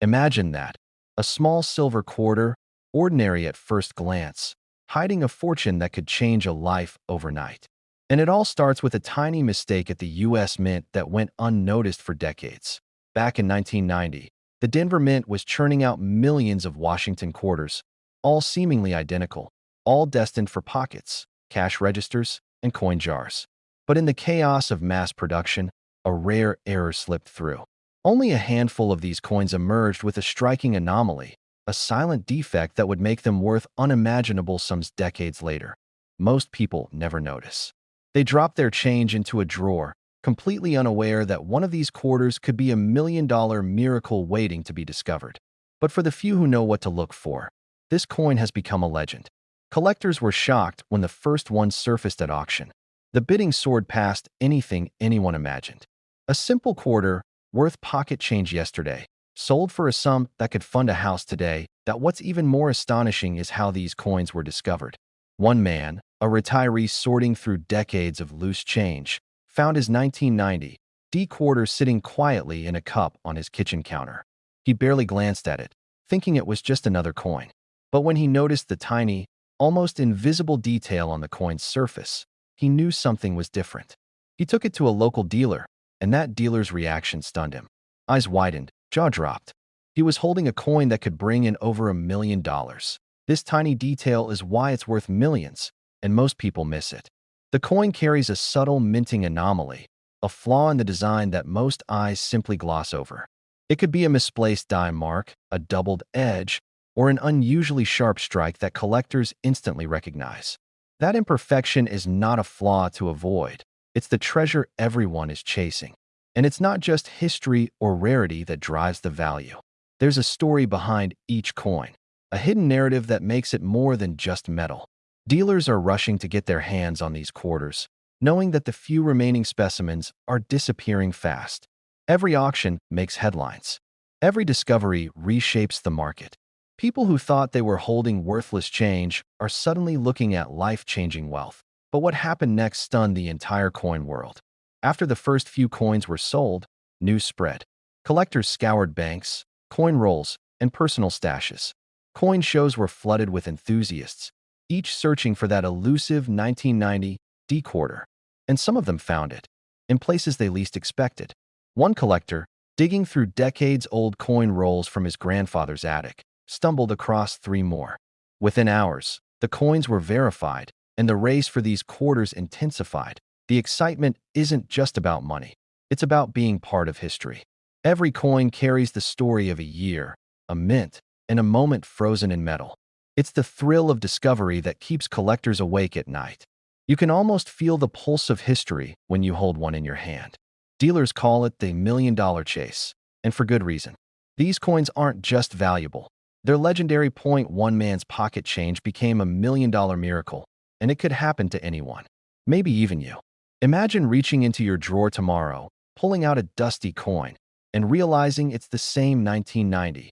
Imagine that. A small silver quarter, ordinary at first glance, hiding a fortune that could change a life overnight. And it all starts with a tiny mistake at the US Mint that went unnoticed for decades. Back in 1990, the Denver Mint was churning out millions of Washington quarters, all seemingly identical, all destined for pockets, cash registers, and coin jars. But in the chaos of mass production, a rare error slipped through. Only a handful of these coins emerged with a striking anomaly, a silent defect that would make them worth unimaginable sums decades later. Most people never notice. They drop their change into a drawer, completely unaware that one of these quarters could be $1 million miracle waiting to be discovered. But for the few who know what to look for, this coin has become a legend. Collectors were shocked when the first one surfaced at auction. The bidding soared past anything anyone imagined. A simple quarter, worth pocket change yesterday, sold for a sum that could fund a house today. What's even more astonishing is how these coins were discovered. One man, a retiree sorting through decades of loose change, found his 1990 D quarter sitting quietly in a cup on his kitchen counter. He barely glanced at it, thinking it was just another coin. But when he noticed the tiny, almost invisible detail on the coin's surface, he knew something was different. He took it to a local dealer, and that dealer's reaction stunned him. Eyes widened, jaw dropped. He was holding a coin that could bring in over $1 million. This tiny detail is why it's worth millions, and most people miss it. The coin carries a subtle minting anomaly, a flaw in the design that most eyes simply gloss over. It could be a misplaced die mark, a doubled edge, or an unusually sharp strike that collectors instantly recognize. That imperfection is not a flaw to avoid. It's the treasure everyone is chasing. And it's not just history or rarity that drives the value. There's a story behind each coin, a hidden narrative that makes it more than just metal. Dealers are rushing to get their hands on these quarters, knowing that the few remaining specimens are disappearing fast. Every auction makes headlines. Every discovery reshapes the market. People who thought they were holding worthless change are suddenly looking at life-changing wealth. But what happened next stunned the entire coin world. After the first few coins were sold, news spread. Collectors scoured banks, coin rolls, and personal stashes. Coin shows were flooded with enthusiasts, each searching for that elusive 1990 D quarter. And some of them found it, in places they least expected. One collector, digging through decades-old coin rolls from his grandfather's attic, stumbled across 3 more. Within hours, the coins were verified, and the race for these quarters intensified. The excitement isn't just about money. It's about being part of history. Every coin carries the story of a year, a mint, and a moment frozen in metal. It's the thrill of discovery that keeps collectors awake at night. You can almost feel the pulse of history when you hold one in your hand. Dealers call it the $1 million chase, and for good reason. These coins aren't just valuable. Their legendary point one man's pocket change became $1 million miracle, and it could happen to anyone. Maybe even you. Imagine reaching into your drawer tomorrow, pulling out a dusty coin, and realizing it's the same 1990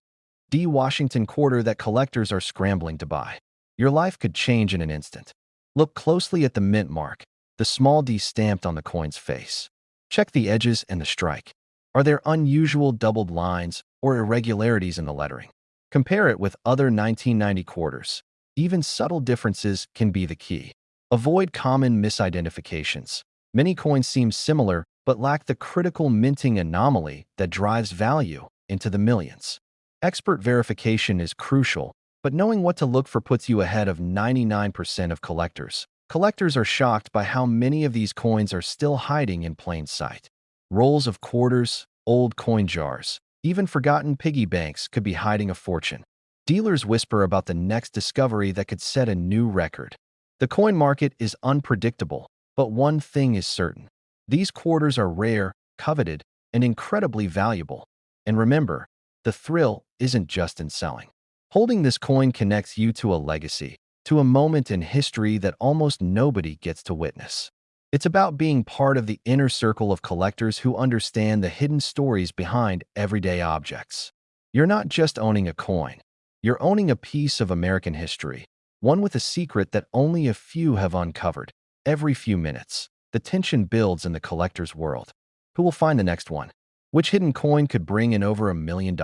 D Washington quarter that collectors are scrambling to buy. Your life could change in an instant. Look closely at the mint mark, the small D stamped on the coin's face. Check the edges and the strike. Are there unusual doubled lines or irregularities in the lettering? Compare it with other 1990 quarters. Even subtle differences can be the key. Avoid common misidentifications. Many coins seem similar but lack the critical minting anomaly that drives value into the millions. Expert verification is crucial, but knowing what to look for puts you ahead of 99% of collectors. Collectors are shocked by how many of these coins are still hiding in plain sight. Rolls of quarters, old coin jars, even forgotten piggy banks could be hiding a fortune. Dealers whisper about the next discovery that could set a new record. The coin market is unpredictable, but one thing is certain. These quarters are rare, coveted, and incredibly valuable. And remember, the thrill isn't just in selling. Holding this coin connects you to a legacy, to a moment in history that almost nobody gets to witness. It's about being part of the inner circle of collectors who understand the hidden stories behind everyday objects. You're not just owning a coin. You're owning a piece of American history, one with a secret that only a few have uncovered. Every few minutes, the tension builds in the collector's world. Who will find the next one? Which hidden coin could bring in over $1 million?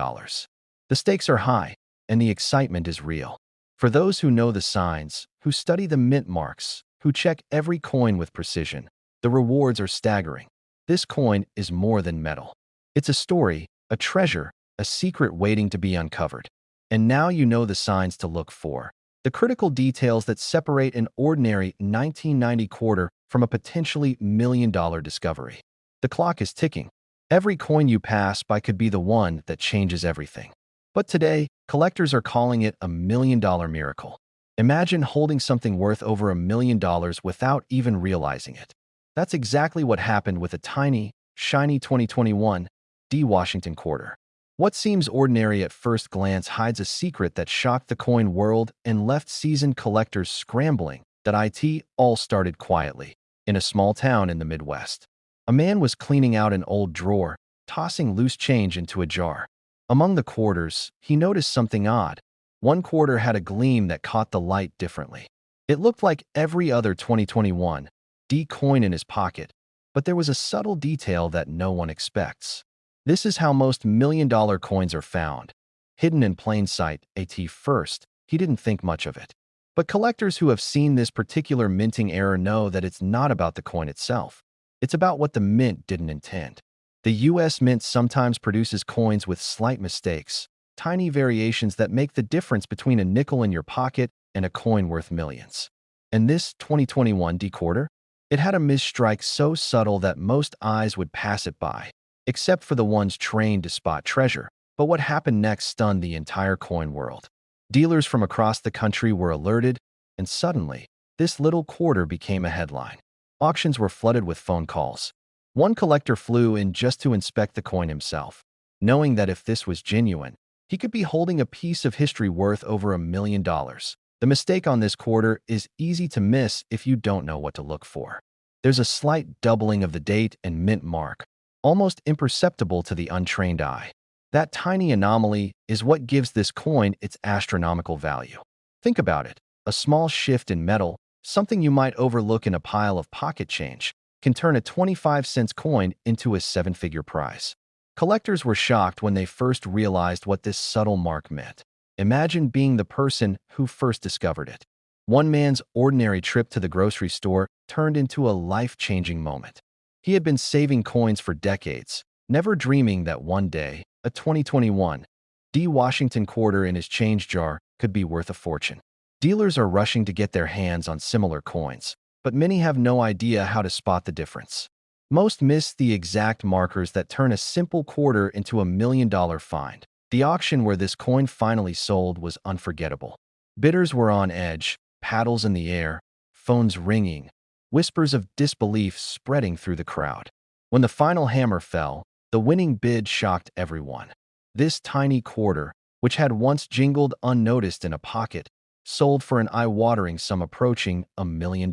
The stakes are high, and the excitement is real. For those who know the signs, who study the mint marks, who check every coin with precision, the rewards are staggering. This coin is more than metal. It's a story, a treasure, a secret waiting to be uncovered. And now you know the signs to look for. The critical details that separate an ordinary 1990 quarter from a potentially million-dollar discovery. The clock is ticking. Every coin you pass by could be the one that changes everything. But today, collectors are calling it a million-dollar miracle. Imagine holding something worth over $1 million without even realizing it. That's exactly what happened with a tiny, shiny 2021 D. Washington quarter. What seems ordinary at first glance hides a secret that shocked the coin world and left seasoned collectors scrambling. That it all started quietly, in a small town in the Midwest. A man was cleaning out an old drawer, tossing loose change into a jar. Among the quarters, he noticed something odd. One quarter had a gleam that caught the light differently. It looked like every other 2021 D coin in his pocket, but there was a subtle detail that no one expects. This is how most million-dollar coins are found. Hidden in plain sight. At first, he didn't think much of it. But collectors who have seen this particular minting error know that it's not about the coin itself. It's about what the mint didn't intend. The U.S. Mint sometimes produces coins with slight mistakes, tiny variations that make the difference between a nickel in your pocket and a coin worth millions. And this 2021 D quarter? It had a misstrike so subtle that most eyes would pass it by, except for the ones trained to spot treasure. But what happened next stunned the entire coin world. Dealers from across the country were alerted, and suddenly, this little quarter became a headline. Auctions were flooded with phone calls. One collector flew in just to inspect the coin himself, knowing that if this was genuine, he could be holding a piece of history worth over $1 million. The mistake on this quarter is easy to miss if you don't know what to look for. There's a slight doubling of the date and mint mark, almost imperceptible to the untrained eye. That tiny anomaly is what gives this coin its astronomical value. Think about it. A small shift in metal, something you might overlook in a pile of pocket change, can turn a 25-cent coin into a seven-figure prize. Collectors were shocked when they first realized what this subtle mark meant. Imagine being the person who first discovered it. One man's ordinary trip to the grocery store turned into a life-changing moment. He had been saving coins for decades, never dreaming that one day, a 2021 D. Washington quarter in his change jar could be worth a fortune. Dealers are rushing to get their hands on similar coins, but many have no idea how to spot the difference. Most miss the exact markers that turn a simple quarter into $1 million find. The auction where this coin finally sold was unforgettable. Bidders were on edge, paddles in the air, phones ringing, whispers of disbelief spreading through the crowd. When the final hammer fell, the winning bid shocked everyone. This tiny quarter, which had once jingled unnoticed in a pocket, sold for an eye-watering sum approaching $1 million.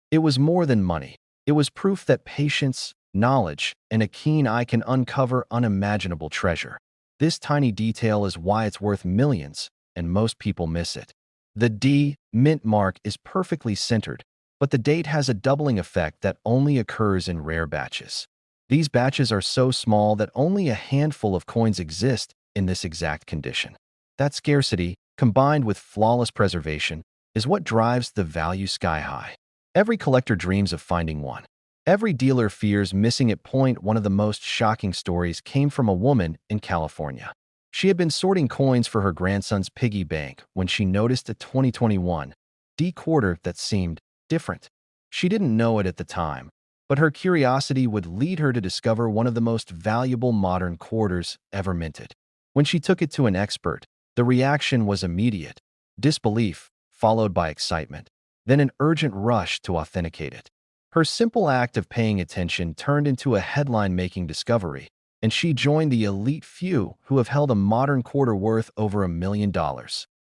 It was more than money. It was proof that patience, knowledge, and a keen eye can uncover unimaginable treasure. This tiny detail is why it's worth millions, and most people miss it. The D mint mark is perfectly centered, but the date has a doubling effect that only occurs in rare batches. These batches are so small that only a handful of coins exist in this exact condition. That scarcity, combined with flawless preservation, is what drives the value sky high. Every collector dreams of finding one. Every dealer fears missing it. One of the most shocking stories came from a woman in California. She had been sorting coins for her grandson's piggy bank when she noticed a 2021 D quarter that seemed different. She didn't know it at the time, but her curiosity would lead her to discover one of the most valuable modern quarters ever minted. When she took it to an expert, the reaction was immediate: disbelief, followed by excitement, then an urgent rush to authenticate it. Her simple act of paying attention turned into a headline-making discovery, and she joined the elite few who have held a modern quarter worth over $1 million.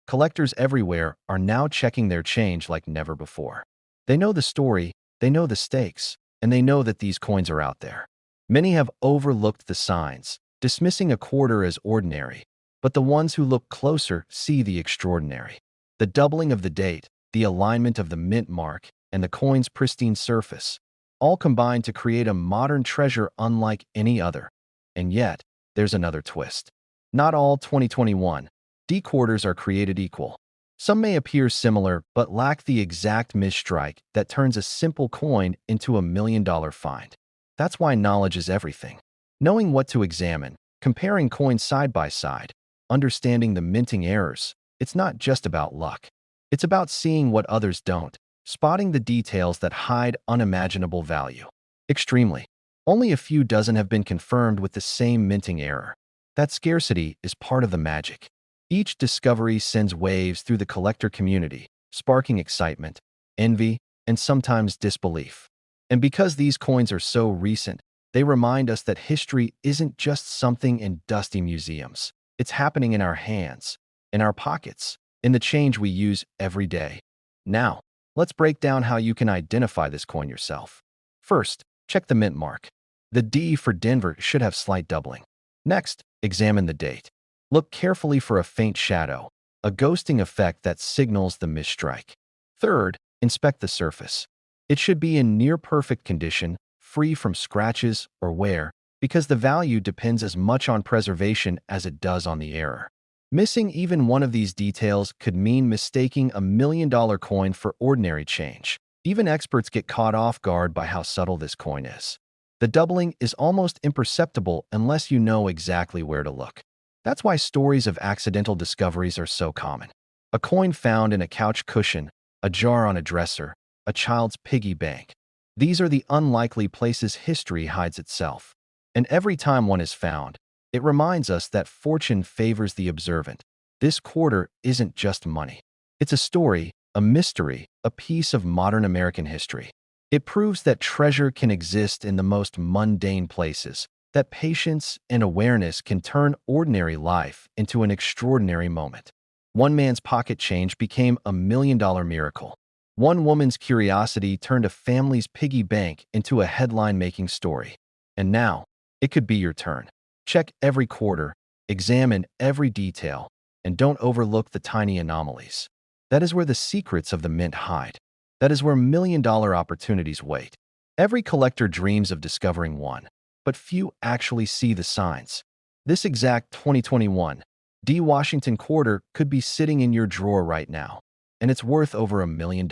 Collectors everywhere are now checking their change like never before. They know the story, they know the stakes, and they know that these coins are out there. Many have overlooked the signs, dismissing a quarter as ordinary, but the ones who look closer see the extraordinary. The doubling of the date, the alignment of the mint mark, and the coin's pristine surface, all combine to create a modern treasure unlike any other. And yet, there's another twist. Not all 2021 D quarters are created equal. Some may appear similar but lack the exact misstrike that turns a simple coin into $1 million find. That's why knowledge is everything. Knowing what to examine, comparing coins side by side, understanding the minting errors, it's not just about luck. It's about seeing what others don't, spotting the details that hide unimaginable value. Extremely. Only a few dozen have been confirmed with the same minting error. That scarcity is part of the magic. Each discovery sends waves through the collector community, sparking excitement, envy, and sometimes disbelief. And because these coins are so recent, they remind us that history isn't just something in dusty museums. It's happening in our hands, in our pockets, in the change we use every day. Now, let's break down how you can identify this coin yourself. First, check the mint mark. The D for Denver should have slight doubling. Next, examine the date. Look carefully for a faint shadow, a ghosting effect that signals the misstrike. Third, inspect the surface. It should be in near-perfect condition, free from scratches or wear, because the value depends as much on preservation as it does on the error. Missing even one of these details could mean mistaking $1 million coin for ordinary change. Even experts get caught off guard by how subtle this coin is. The doubling is almost imperceptible unless you know exactly where to look. That's why stories of accidental discoveries are so common. A coin found in a couch cushion, a jar on a dresser, a child's piggy bank. These are the unlikely places history hides itself. And every time one is found, it reminds us that fortune favors the observant. This quarter isn't just money. It's a story, a mystery, a piece of modern American history. It proves that treasure can exist in the most mundane places, that patience and awareness can turn ordinary life into an extraordinary moment. One man's pocket change became $1 million miracle. One woman's curiosity turned a family's piggy bank into a headline-making story. And now, it could be your turn. Check every quarter, examine every detail, and don't overlook the tiny anomalies. That is where the secrets of the mint hide. That is where million-dollar opportunities wait. Every collector dreams of discovering one, but few actually see the signs. This exact 2021 D Washington quarter could be sitting in your drawer right now, and it's worth over $1 million.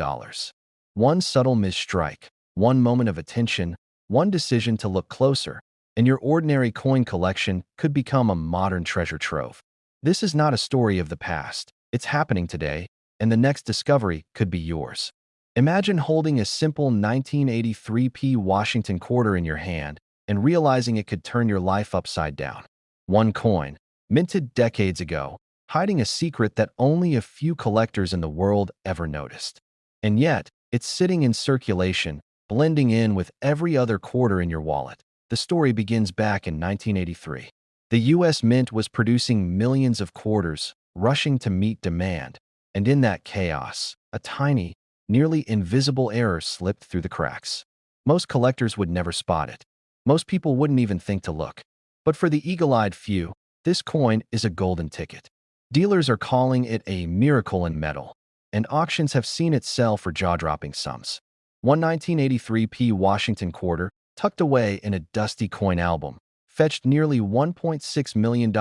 One subtle misstrike, one moment of attention, one decision to look closer, and your ordinary coin collection could become a modern treasure trove. This is not a story of the past. It's happening today, and the next discovery could be yours. Imagine holding a simple 1983 Washington quarter in your hand and realizing it could turn your life upside down. One coin, minted decades ago, hiding a secret that only a few collectors in the world ever noticed. And yet, it's sitting in circulation, blending in with every other quarter in your wallet. The story begins back in 1983. The U.S. Mint was producing millions of quarters, rushing to meet demand, and in that chaos, a tiny, nearly invisible error slipped through the cracks. Most collectors would never spot it. Most people wouldn't even think to look. But for the eagle-eyed few, this coin is a golden ticket. Dealers are calling it a miracle in metal, and auctions have seen it sell for jaw-dropping sums. One 1983 Washington quarter, tucked away in a dusty coin album, fetched nearly $1.6 million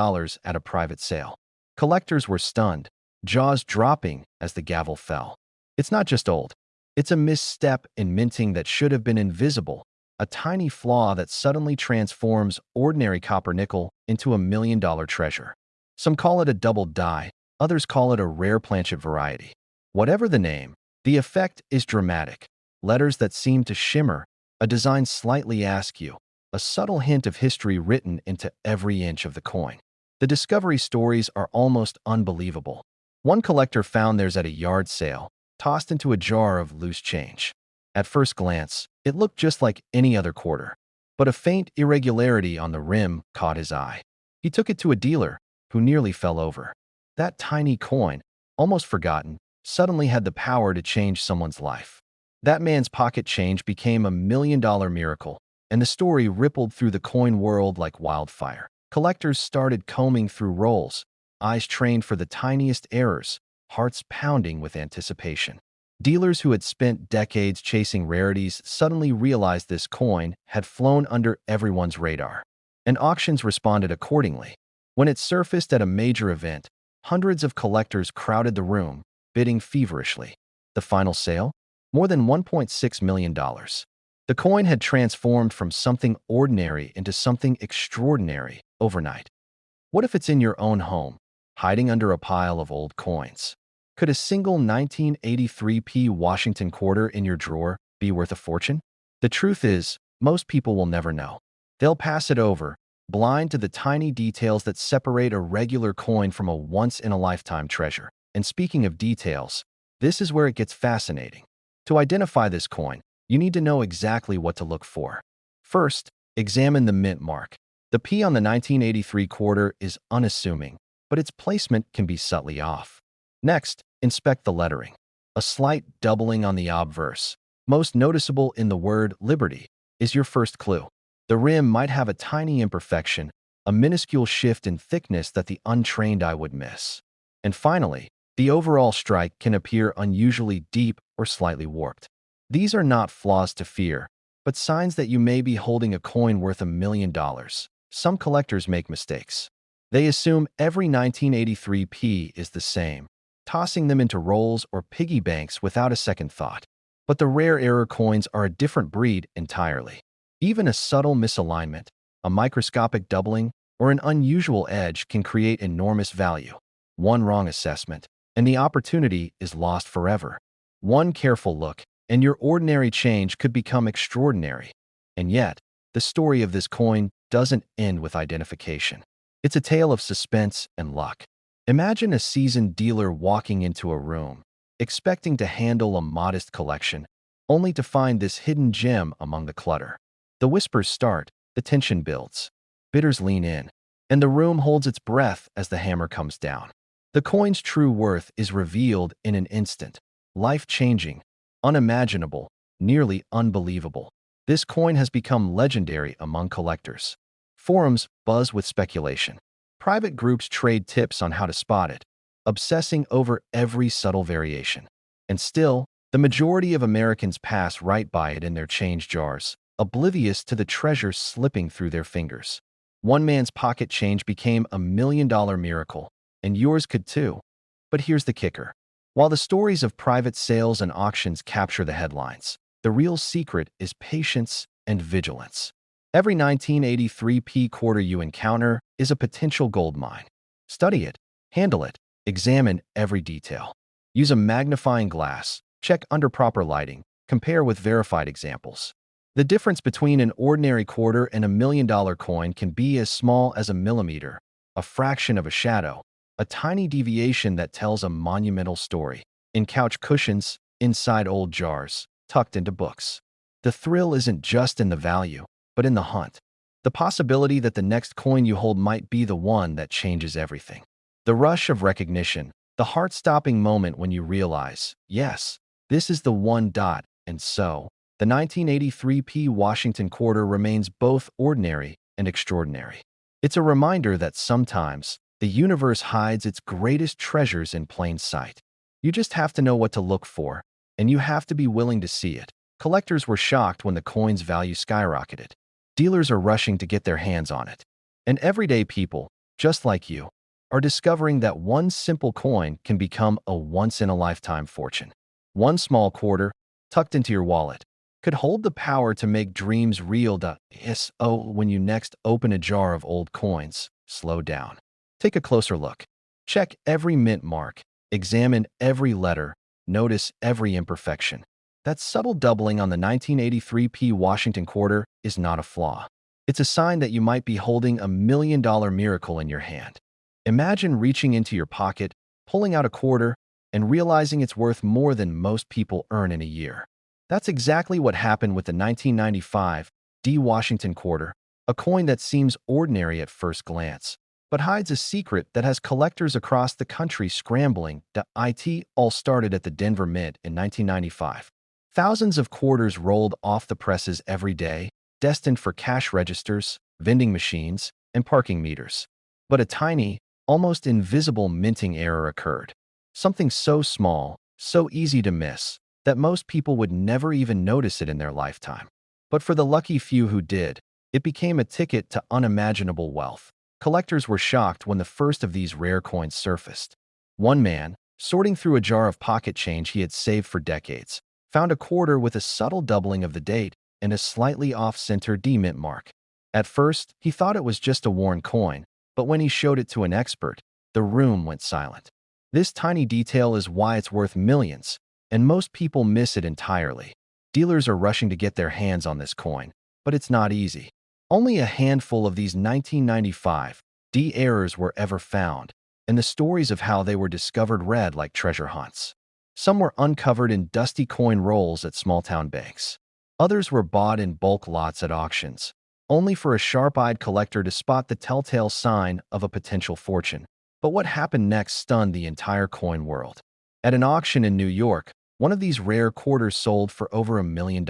at a private sale. Collectors were stunned, jaws dropping as the gavel fell. It's not just old. It's a misstep in minting that should have been invisible, a tiny flaw that suddenly transforms ordinary copper-nickel into $1 million treasure. Some call it a double die, others call it a rare planchet variety. Whatever the name, the effect is dramatic. Letters that seem to shimmer, a design slightly askew, a subtle hint of history written into every inch of the coin. The discovery stories are almost unbelievable. One collector found theirs at a yard sale, tossed into a jar of loose change. At first glance, it looked just like any other quarter, but a faint irregularity on the rim caught his eye. He took it to a dealer, who nearly fell over. That tiny coin, almost forgotten, suddenly had the power to change someone's life. That man's pocket change became $1 million miracle, and the story rippled through the coin world like wildfire. Collectors started combing through rolls, eyes trained for the tiniest errors, hearts pounding with anticipation. Dealers who had spent decades chasing rarities suddenly realized this coin had flown under everyone's radar, and auctions responded accordingly. When it surfaced at a major event, hundreds of collectors crowded the room, bidding feverishly. The final sale? More than $1.6 million. The coin had transformed from something ordinary into something extraordinary overnight. What if it's in your own home, hiding under a pile of old coins? Could a single 1983p Washington quarter in your drawer be worth a fortune? The truth is, most people will never know. They'll pass it over, blind to the tiny details that separate a regular coin from a once-in-a-lifetime treasure. And speaking of details, this is where it gets fascinating. To identify this coin, you need to know exactly what to look for. First, examine the mint mark. The P on the 1983 quarter is unassuming, but its placement can be subtly off. Next, inspect the lettering. A slight doubling on the obverse, most noticeable in the word Liberty, is your first clue. The rim might have a tiny imperfection, a minuscule shift in thickness that the untrained eye would miss. And finally, the overall strike can appear unusually deep or slightly warped. These are not flaws to fear, but signs that you may be holding a coin worth $1 million. Some collectors make mistakes. They assume every 1983p is the same, tossing them into rolls or piggy banks without a second thought. But the rare error coins are a different breed entirely. Even a subtle misalignment, a microscopic doubling, or an unusual edge can create enormous value. One wrong assessment, and the opportunity is lost forever. One careful look, and your ordinary change could become extraordinary. And yet, the story of this coin doesn't end with identification. It's a tale of suspense and luck. Imagine a seasoned dealer walking into a room, expecting to handle a modest collection, only to find this hidden gem among the clutter. The whispers start, the tension builds. Bidders lean in, and the room holds its breath as the hammer comes down. The coin's true worth is revealed in an instant, life-changing, unimaginable, nearly unbelievable. This coin has become legendary among collectors. Forums buzz with speculation. Private groups trade tips on how to spot it, obsessing over every subtle variation. And still, the majority of Americans pass right by it in their change jars, oblivious to the treasure slipping through their fingers. One man's pocket change became $1 million miracle, and yours could too. But here's the kicker. While the stories of private sales and auctions capture the headlines, the real secret is patience and vigilance. Every 1983p quarter you encounter is a potential gold mine. Study it, handle it, examine every detail. Use a magnifying glass, check under proper lighting, compare with verified examples. The difference between an ordinary quarter and $1 million coin can be as small as a millimeter, a fraction of a shadow, a tiny deviation that tells a monumental story. In couch cushions, inside old jars, tucked into books. The thrill isn't just in the value, but in the hunt. The possibility that the next coin you hold might be the one that changes everything. The rush of recognition, the heart-stopping moment when you realize, yes, this is the one. And so, the 1983p Washington quarter remains both ordinary and extraordinary. It's a reminder that sometimes, the universe hides its greatest treasures in plain sight. You just have to know what to look for, and you have to be willing to see it. Collectors were shocked when the coin's value skyrocketed. Dealers are rushing to get their hands on it. And everyday people, just like you, are discovering that one simple coin can become a once-in-a-lifetime fortune. One small quarter, tucked into your wallet, could hold the power to make dreams real. When you next open a jar of old coins, slow down. Take a closer look. Check every mint mark, examine every letter, notice every imperfection. That subtle doubling on the 1983p Washington quarter is not a flaw. It's a sign that you might be holding $1 million miracle in your hand. Imagine reaching into your pocket, pulling out a quarter, and realizing it's worth more than most people earn in a year. That's exactly what happened with the 1995 D Washington quarter, a coin that seems ordinary at first glance, but hides a secret that has collectors across the country scrambling. It all started at the Denver Mint in 1995. Thousands of quarters rolled off the presses every day, destined for cash registers, vending machines, and parking meters. But a tiny, almost invisible minting error occurred. Something so small, so easy to miss, that most people would never even notice it in their lifetime. But for the lucky few who did, it became a ticket to unimaginable wealth. Collectors were shocked when the first of these rare coins surfaced. One man, sorting through a jar of pocket change he had saved for decades, found a quarter with a subtle doubling of the date and a slightly off-center D mint mark. At first, he thought it was just a worn coin, but when he showed it to an expert, the room went silent. This tiny detail is why it's worth millions, and most people miss it entirely. Dealers are rushing to get their hands on this coin, but it's not easy. Only a handful of these 1995 D errors were ever found, and the stories of how they were discovered read like treasure hunts. Some were uncovered in dusty coin rolls at small-town banks. Others were bought in bulk lots at auctions, only for a sharp-eyed collector to spot the telltale sign of a potential fortune. But what happened next stunned the entire coin world. At an auction in New York, one of these rare quarters sold for over $1 million.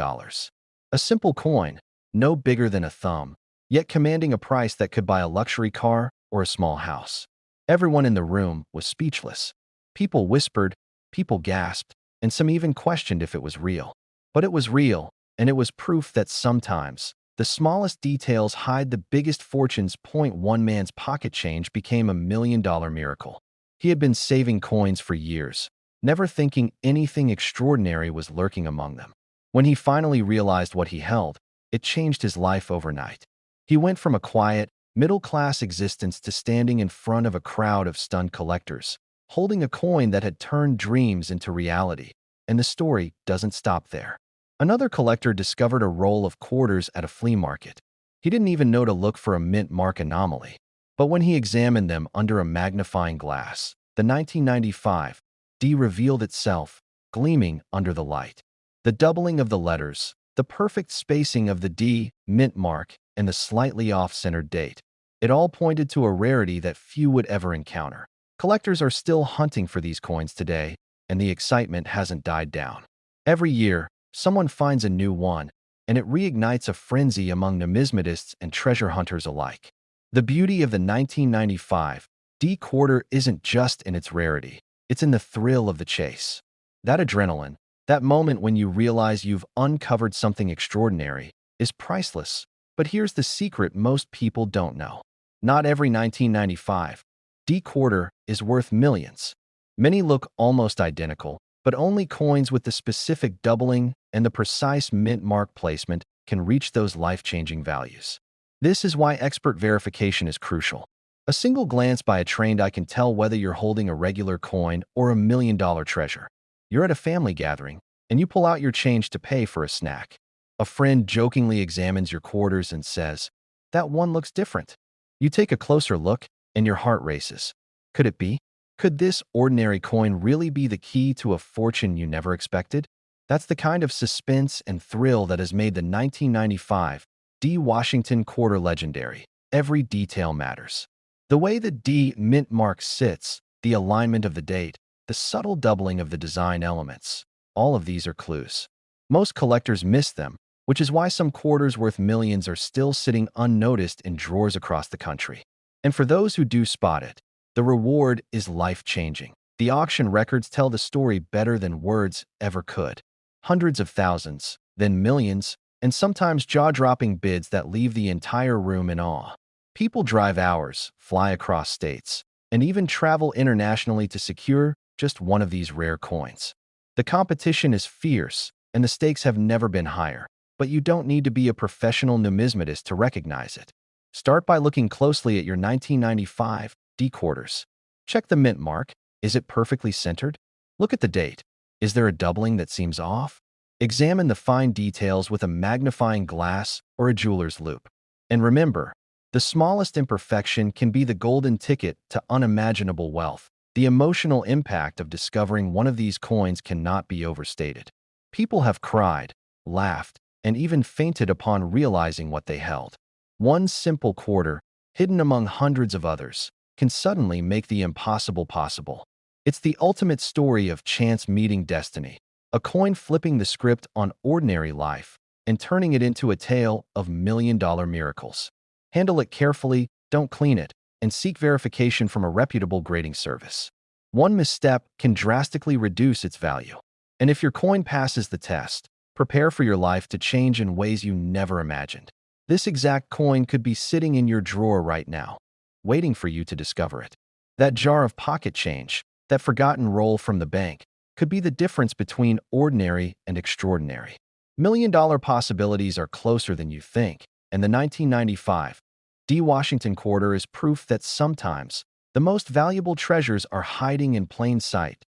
A simple coin, no bigger than a thumb, yet commanding a price that could buy a luxury car or a small house. Everyone in the room was speechless. People whispered, people gasped, and some even questioned if it was real. But it was real, and it was proof that sometimes the smallest details hide the biggest fortunes. One man's pocket change became $1 million miracle. He had been saving coins for years, never thinking anything extraordinary was lurking among them. When he finally realized what he held, it changed his life overnight. He went from a quiet, middle-class existence to standing in front of a crowd of stunned collectors, holding a coin that had turned dreams into reality. And the story doesn't stop there. Another collector discovered a roll of quarters at a flea market. He didn't even know to look for a mint mark anomaly. But when he examined them under a magnifying glass, the 1995 D revealed itself, gleaming under the light. The doubling of the letters, the perfect spacing of the D mint mark, and the slightly off-centered date. It all pointed to a rarity that few would ever encounter. Collectors are still hunting for these coins today, and the excitement hasn't died down. Every year, someone finds a new one, and it reignites a frenzy among numismatists and treasure hunters alike. The beauty of the 1995 D quarter isn't just in its rarity, it's in the thrill of the chase. That adrenaline, that moment when you realize you've uncovered something extraordinary, is priceless. But here's the secret most people don't know. Not every 1995 D quarter is worth millions. Many look almost identical, but only coins with the specific doubling and the precise mint mark placement can reach those life-changing values. This is why expert verification is crucial. A single glance by a trained eye can tell whether you're holding a regular coin or $1 million treasure. You're at a family gathering, and you pull out your change to pay for a snack. A friend jokingly examines your quarters and says, "That one looks different." You take a closer look, and your heart races. Could it be? Could this ordinary coin really be the key to a fortune you never expected? That's the kind of suspense and thrill that has made the 1995 D Washington quarter legendary. Every detail matters. The way the D mint mark sits, the alignment of the date, the subtle doubling of the design elements, all of these are clues. Most collectors miss them, which is why some quarters worth millions are still sitting unnoticed in drawers across the country. And for those who do spot it, the reward is life-changing. The auction records tell the story better than words ever could. Hundreds of thousands, then millions, and sometimes jaw-dropping bids that leave the entire room in awe. People drive hours, fly across states, and even travel internationally to secure just one of these rare coins. The competition is fierce, and the stakes have never been higher, but you don't need to be a professional numismatist to recognize it. Start by looking closely at your 1995 D quarters. Check the mint mark. Is it perfectly centered? Look at the date. Is there a doubling that seems off? Examine the fine details with a magnifying glass or a jeweler's loupe. And remember, the smallest imperfection can be the golden ticket to unimaginable wealth. The emotional impact of discovering one of these coins cannot be overstated. People have cried, laughed, and even fainted upon realizing what they held. One simple quarter, hidden among hundreds of others, can suddenly make the impossible possible. It's the ultimate story of chance meeting destiny, a coin flipping the script on ordinary life and turning it into a tale of million-dollar miracles. Handle it carefully, don't clean it, and seek verification from a reputable grading service. One misstep can drastically reduce its value. And if your coin passes the test, prepare for your life to change in ways you never imagined. This exact coin could be sitting in your drawer right now. waiting for you to discover it. That jar of pocket change, that forgotten roll from the bank, could be the difference between ordinary and extraordinary. Million-dollar possibilities are closer than you think, and the 1995 D. Washington quarter is proof that sometimes the most valuable treasures are hiding in plain sight.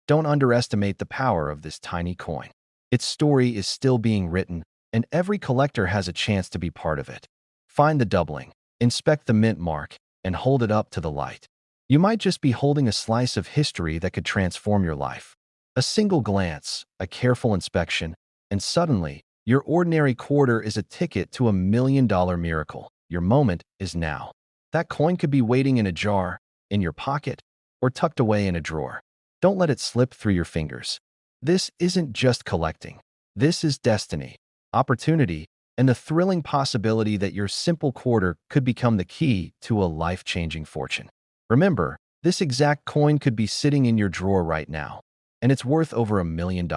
Don't underestimate the power of this tiny coin. Its story is still being written, and every collector has a chance to be part of it. Find the doubling, inspect the mint mark, and hold it up to the light. You might just be holding a slice of history that could transform your life. A single glance, a careful inspection, and suddenly, your ordinary quarter is a ticket to $1 million miracle. Your moment is now. That coin could be waiting in a jar, in your pocket, or tucked away in a drawer. Don't let it slip through your fingers. This isn't just collecting. This is destiny, opportunity, and the thrilling possibility that your simple quarter could become the key to a life-changing fortune. Remember, this exact coin could be sitting in your drawer right now, and it's worth over $1 million.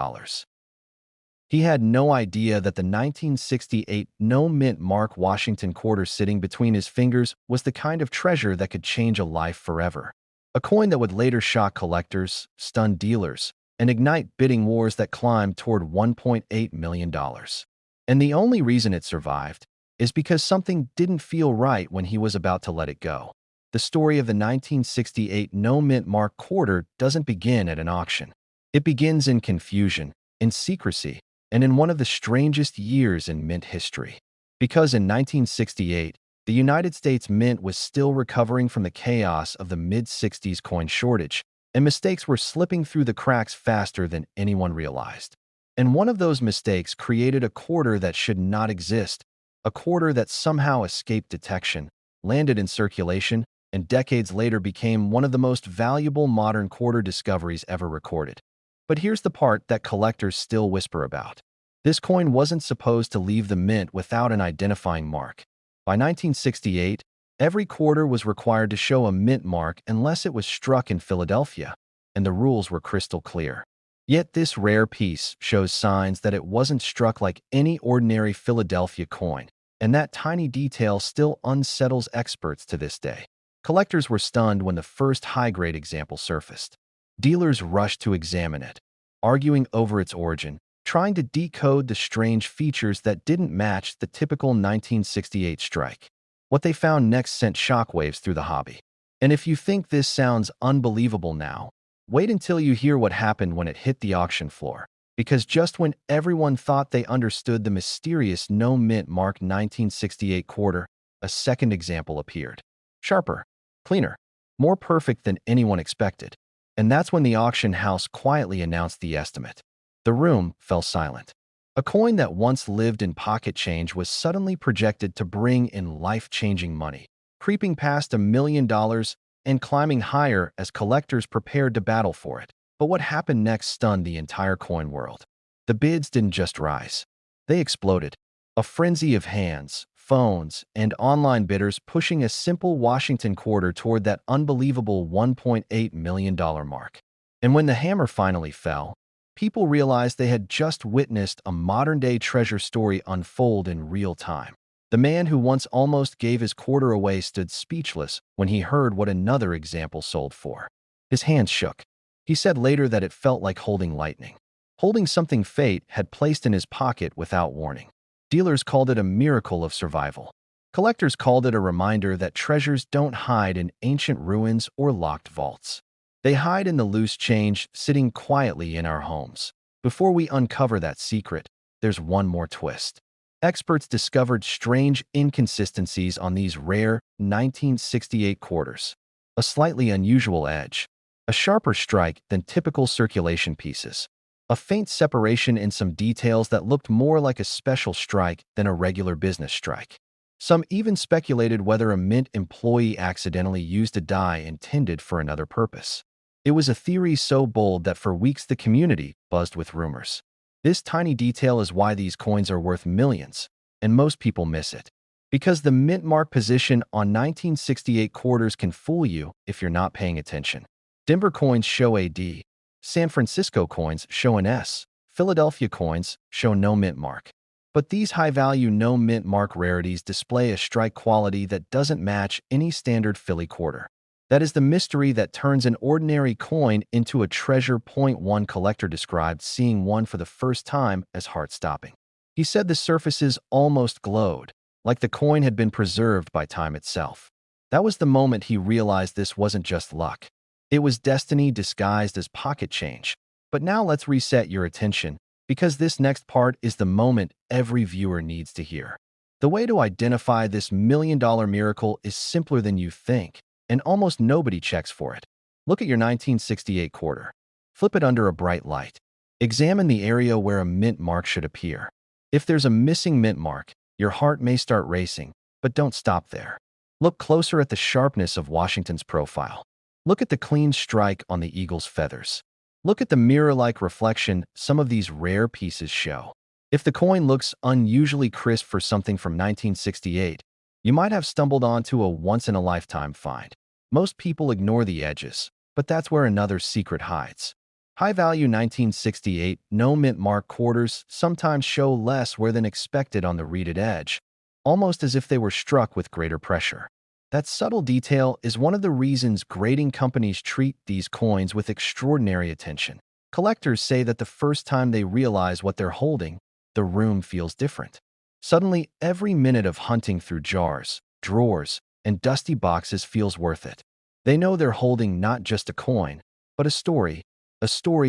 He had no idea that the 1968 no-mint mark Washington quarter sitting between his fingers was the kind of treasure that could change a life forever. A coin that would later shock collectors, stun dealers, and ignite bidding wars that climbed toward $1.8 million. And the only reason it survived is because something didn't feel right when he was about to let it go. The story of the 1968 no-mint mark quarter doesn't begin at an auction. It begins in confusion, in secrecy, and in one of the strangest years in mint history. Because in 1968, the United States Mint was still recovering from the chaos of the mid-60s coin shortage, and mistakes were slipping through the cracks faster than anyone realized. And one of those mistakes created a quarter that should not exist, a quarter that somehow escaped detection, landed in circulation, and decades later became one of the most valuable modern quarter discoveries ever recorded. But here's the part that collectors still whisper about. This coin wasn't supposed to leave the mint without an identifying mark. By 1968, every quarter was required to show a mint mark unless it was struck in Philadelphia, and the rules were crystal clear. Yet this rare piece shows signs that it wasn't struck like any ordinary Philadelphia coin, and that tiny detail still unsettles experts to this day. Collectors were stunned when the first high-grade example surfaced. Dealers rushed to examine it, arguing over its origin, trying to decode the strange features that didn't match the typical 1968 strike. What they found next sent shockwaves through the hobby. And if you think this sounds unbelievable now, wait until you hear what happened when it hit the auction floor. Because just when everyone thought they understood the mysterious no-mint mark 1968 quarter, a second example appeared. Sharper, cleaner, more perfect than anyone expected. And that's when the auction house quietly announced the estimate. The room fell silent. A coin that once lived in pocket change was suddenly projected to bring in life-changing money, creeping past $1 million and climbing higher as collectors prepared to battle for it. But what happened next stunned the entire coin world. The bids didn't just rise. They exploded. A frenzy of hands, phones, and online bidders pushing a simple Washington quarter toward that unbelievable $1.8 million mark. And when the hammer finally fell, people realized they had just witnessed a modern-day treasure story unfold in real time. The man who once almost gave his quarter away stood speechless when he heard what another example sold for. His hands shook. He said later that it felt like holding lightning, holding something fate had placed in his pocket without warning. Dealers called it a miracle of survival. Collectors called it a reminder that treasures don't hide in ancient ruins or locked vaults. They hide in the loose change sitting quietly in our homes. Before we uncover that secret, there's one more twist. Experts discovered strange inconsistencies on these rare 1968 quarters. A slightly unusual edge, a sharper strike than typical circulation pieces, a faint separation in some details that looked more like a special strike than a regular business strike. Some even speculated whether a mint employee accidentally used a die intended for another purpose. It was a theory so bold that for weeks the community buzzed with rumors. This tiny detail is why these coins are worth millions, and most people miss it. Because the mint mark position on 1968 quarters can fool you if you're not paying attention. Denver coins show a D. San Francisco coins show an S. Philadelphia coins show no mint mark. But these high-value no-mint mark rarities display a strike quality that doesn't match any standard Philly quarter. That is the mystery that turns an ordinary coin into a treasure. One collector described seeing one for the first time as heart-stopping. He said the surfaces almost glowed, like the coin had been preserved by time itself. That was the moment he realized this wasn't just luck. It was destiny disguised as pocket change. But now let's reset your attention, because this next part is the moment every viewer needs to hear. The way to identify this million-dollar miracle is simpler than you think, and almost nobody checks for it. Look at your 1968 quarter. Flip it under a bright light. Examine the area where a mint mark should appear. If there's a missing mint mark, your heart may start racing, but don't stop there. Look closer at the sharpness of Washington's profile. Look at the clean strike on the eagle's feathers. Look at the mirror-like reflection some of these rare pieces show. If the coin looks unusually crisp for something from 1968, you might have stumbled onto a once-in-a-lifetime find. Most people ignore the edges, but that's where another secret hides. High-value 1968 no-mint mark quarters sometimes show less wear than expected on the reeded edge, almost as if they were struck with greater pressure. That subtle detail is one of the reasons grading companies treat these coins with extraordinary attention. Collectors say that the first time they realize what they're holding, the room feels different. Suddenly, every minute of hunting through jars, drawers, and dusty boxes feels worth it. They know they're holding not just a coin, but a story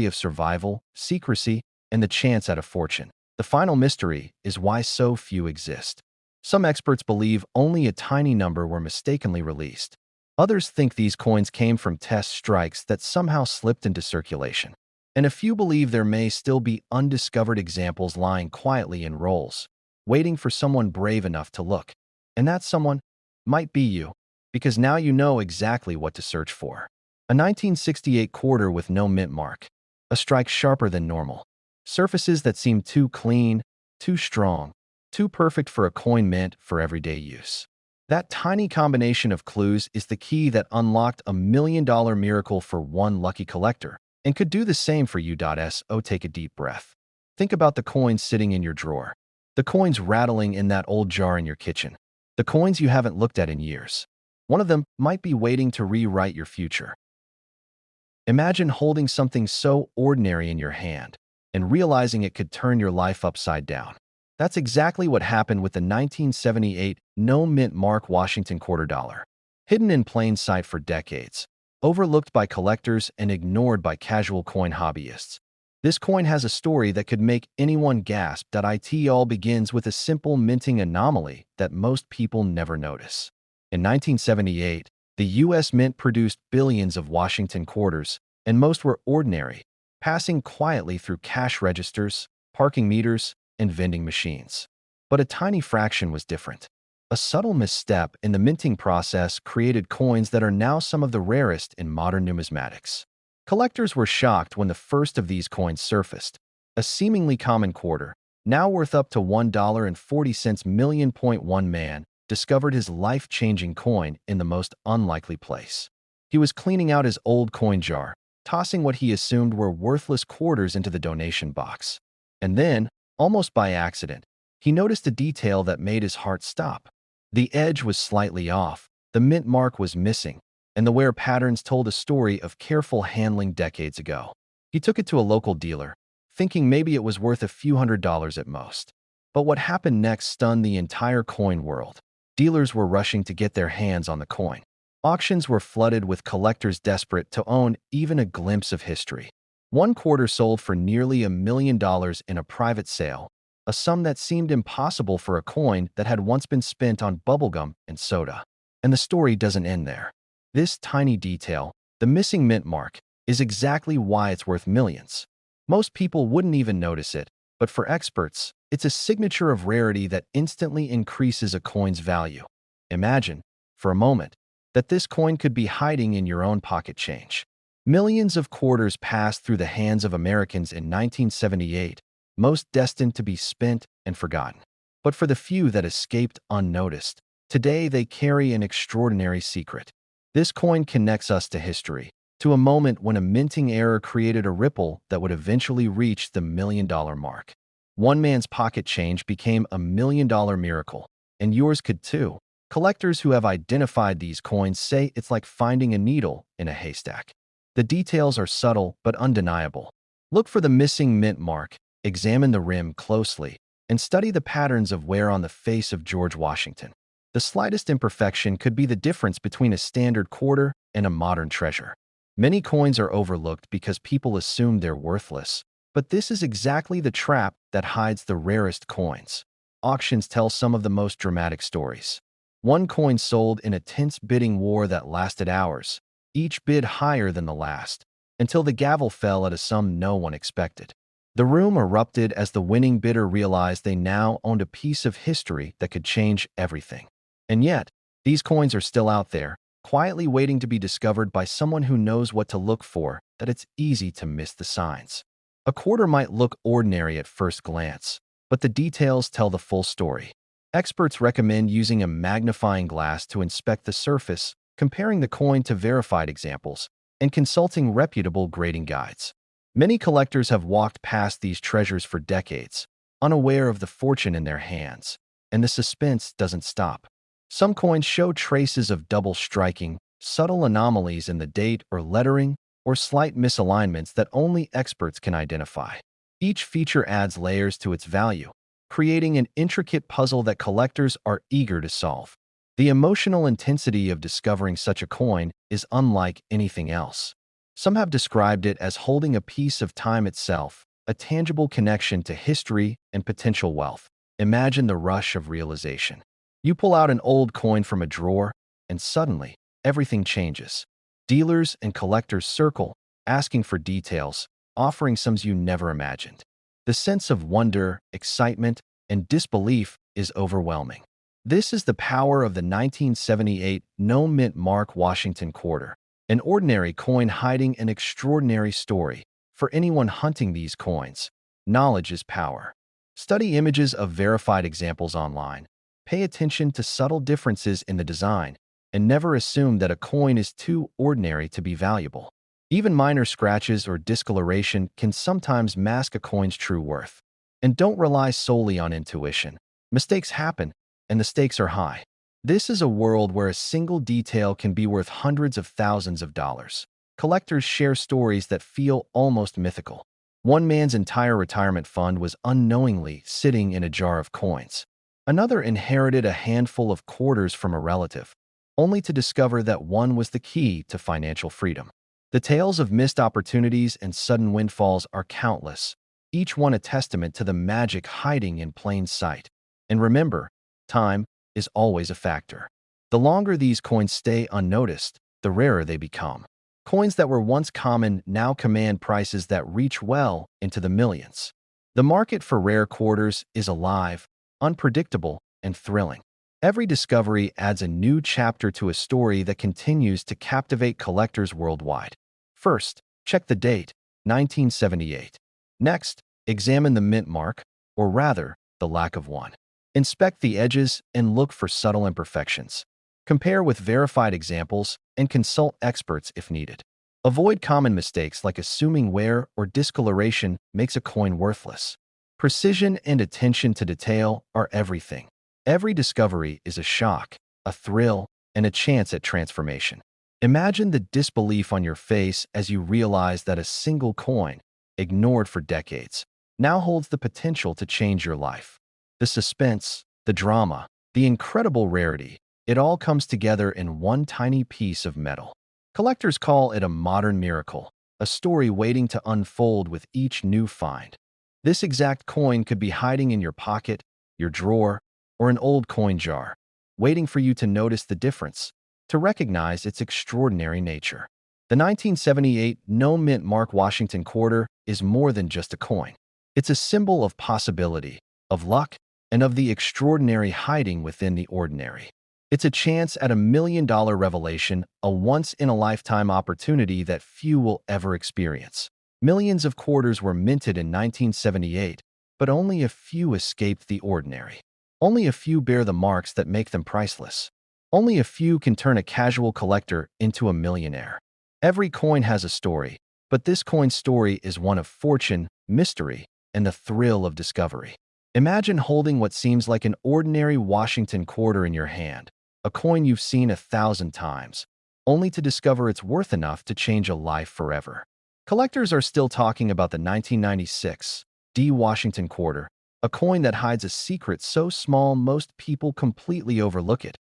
of survival, secrecy, and the chance at a fortune. The final mystery is why so few exist. Some experts believe only a tiny number were mistakenly released. Others think these coins came from test strikes that somehow slipped into circulation. And a few believe there may still be undiscovered examples lying quietly in rolls, waiting for someone brave enough to look. And that someone might be you, because now you know exactly what to search for. A 1968 quarter with no mint mark. A strike sharper than normal. Surfaces that seem too clean, too strong, too perfect for a coin meant for everyday use. That tiny combination of clues is the key that unlocked a million-dollar miracle for one lucky collector, and could do the same for you. So take a deep breath. Think about the coins sitting in your drawer. The coins rattling in that old jar in your kitchen. The coins you haven't looked at in years. One of them might be waiting to rewrite your future. Imagine holding something so ordinary in your hand and realizing it could turn your life upside down. That's exactly what happened with the 1978 no-mint mark Washington quarter dollar. Hidden in plain sight for decades, overlooked by collectors and ignored by casual coin hobbyists. This coin has a story that could make anyone gasp. It all begins with a simple minting anomaly that most people never notice. In 1978, the U.S. Mint produced billions of Washington quarters, and most were ordinary, passing quietly through cash registers, parking meters, and vending machines. But a tiny fraction was different. A subtle misstep in the minting process created coins that are now some of the rarest in modern numismatics. Collectors were shocked when the first of these coins surfaced, a seemingly common quarter, now worth up to $1.40 million. One man discovered his life-changing coin in the most unlikely place. He was cleaning out his old coin jar, tossing what he assumed were worthless quarters into the donation box. And then, almost by accident, he noticed a detail that made his heart stop. The edge was slightly off, the mint mark was missing, and the wear patterns told a story of careful handling decades ago. He took it to a local dealer, thinking maybe it was worth a few $100s at most. But what happened next stunned the entire coin world. Dealers were rushing to get their hands on the coin. Auctions were flooded with collectors desperate to own even a glimpse of history. One quarter sold for nearly $1 million in a private sale, a sum that seemed impossible for a coin that had once been spent on bubblegum and soda. And the story doesn't end there. This tiny detail, the missing mint mark, is exactly why it's worth millions. Most people wouldn't even notice it, but for experts, it's a signature of rarity that instantly increases a coin's value. Imagine, for a moment, that this coin could be hiding in your own pocket change. Millions of quarters passed through the hands of Americans in 1978, most destined to be spent and forgotten. But for the few that escaped unnoticed, today they carry an extraordinary secret. This coin connects us to history, to a moment when a minting error created a ripple that would eventually reach the $1 million mark. One man's pocket change became a $1 million miracle, and yours could too. Collectors who have identified these coins say it's like finding a needle in a haystack. The details are subtle but undeniable. Look for the missing mint mark, examine the rim closely, and study the patterns of wear on the face of George Washington. The slightest imperfection could be the difference between a standard quarter and a modern treasure. Many coins are overlooked because people assume they're worthless, but this is exactly the trap that hides the rarest coins. Auctions tell some of the most dramatic stories. One coin sold in a tense bidding war that lasted hours, each bid higher than the last, until the gavel fell at a sum no one expected. The room erupted as the winning bidder realized they now owned a piece of history that could change everything. And yet, these coins are still out there, quietly waiting to be discovered by someone who knows what to look for, that it's easy to miss the signs. A quarter might look ordinary at first glance, but the details tell the full story. Experts recommend using a magnifying glass to inspect the surface, comparing the coin to verified examples, and consulting reputable grading guides. Many collectors have walked past these treasures for decades, unaware of the fortune in their hands, and the suspense doesn't stop. Some coins show traces of double striking, subtle anomalies in the date or lettering, or slight misalignments that only experts can identify. Each feature adds layers to its value, creating an intricate puzzle that collectors are eager to solve. The emotional intensity of discovering such a coin is unlike anything else. Some have described it as holding a piece of time itself, a tangible connection to history and potential wealth. Imagine the rush of realization. You pull out an old coin from a drawer, and suddenly, everything changes. Dealers and collectors circle, asking for details, offering sums you never imagined. The sense of wonder, excitement, and disbelief is overwhelming. This is the power of the 1978 No Mint Mark Washington Quarter, an ordinary coin hiding an extraordinary story. For anyone hunting these coins, knowledge is power. Study images of verified examples online. Pay attention to subtle differences in the design, and never assume that a coin is too ordinary to be valuable. Even minor scratches or discoloration can sometimes mask a coin's true worth. And don't rely solely on intuition. Mistakes happen, and the stakes are high. This is a world where a single detail can be worth hundreds of thousands of dollars. Collectors share stories that feel almost mythical. One man's entire retirement fund was unknowingly sitting in a jar of coins. Another inherited a handful of quarters from a relative, only to discover that one was the key to financial freedom. The tales of missed opportunities and sudden windfalls are countless, each one a testament to the magic hiding in plain sight. And remember, time is always a factor. The longer these coins stay unnoticed, the rarer they become. Coins that were once common now command prices that reach well into the millions. The market for rare quarters is alive, unpredictable, and thrilling. Every discovery adds a new chapter to a story that continues to captivate collectors worldwide. First, check the date, 1978. Next, examine the mint mark, or rather, the lack of one. Inspect the edges and look for subtle imperfections. Compare with verified examples and consult experts if needed. Avoid common mistakes like assuming wear or discoloration makes a coin worthless. Precision and attention to detail are everything. Every discovery is a shock, a thrill, and a chance at transformation. Imagine the disbelief on your face as you realize that a single coin, ignored for decades, now holds the potential to change your life. The suspense, the drama, the incredible rarity, it all comes together in one tiny piece of metal. Collectors call it a modern miracle, a story waiting to unfold with each new find. This exact coin could be hiding in your pocket, your drawer, or an old coin jar, waiting for you to notice the difference, to recognize its extraordinary nature. The 1978 No Mint Mark Washington Quarter is more than just a coin. It's a symbol of possibility, of luck, and of the extraordinary hiding within the ordinary. It's a chance at $1 million revelation, a once-in-a-lifetime opportunity that few will ever experience. Millions of quarters were minted in 1978, but only a few escaped the ordinary. Only a few bear the marks that make them priceless. Only a few can turn a casual collector into a millionaire. Every coin has a story, but this coin's story is one of fortune, mystery, and the thrill of discovery. Imagine holding what seems like an ordinary Washington quarter in your hand, a coin you've seen 1,000 times, only to discover it's worth enough to change a life forever. Collectors are still talking about the 1996 D Washington quarter, a coin that hides a secret so small most people completely overlook it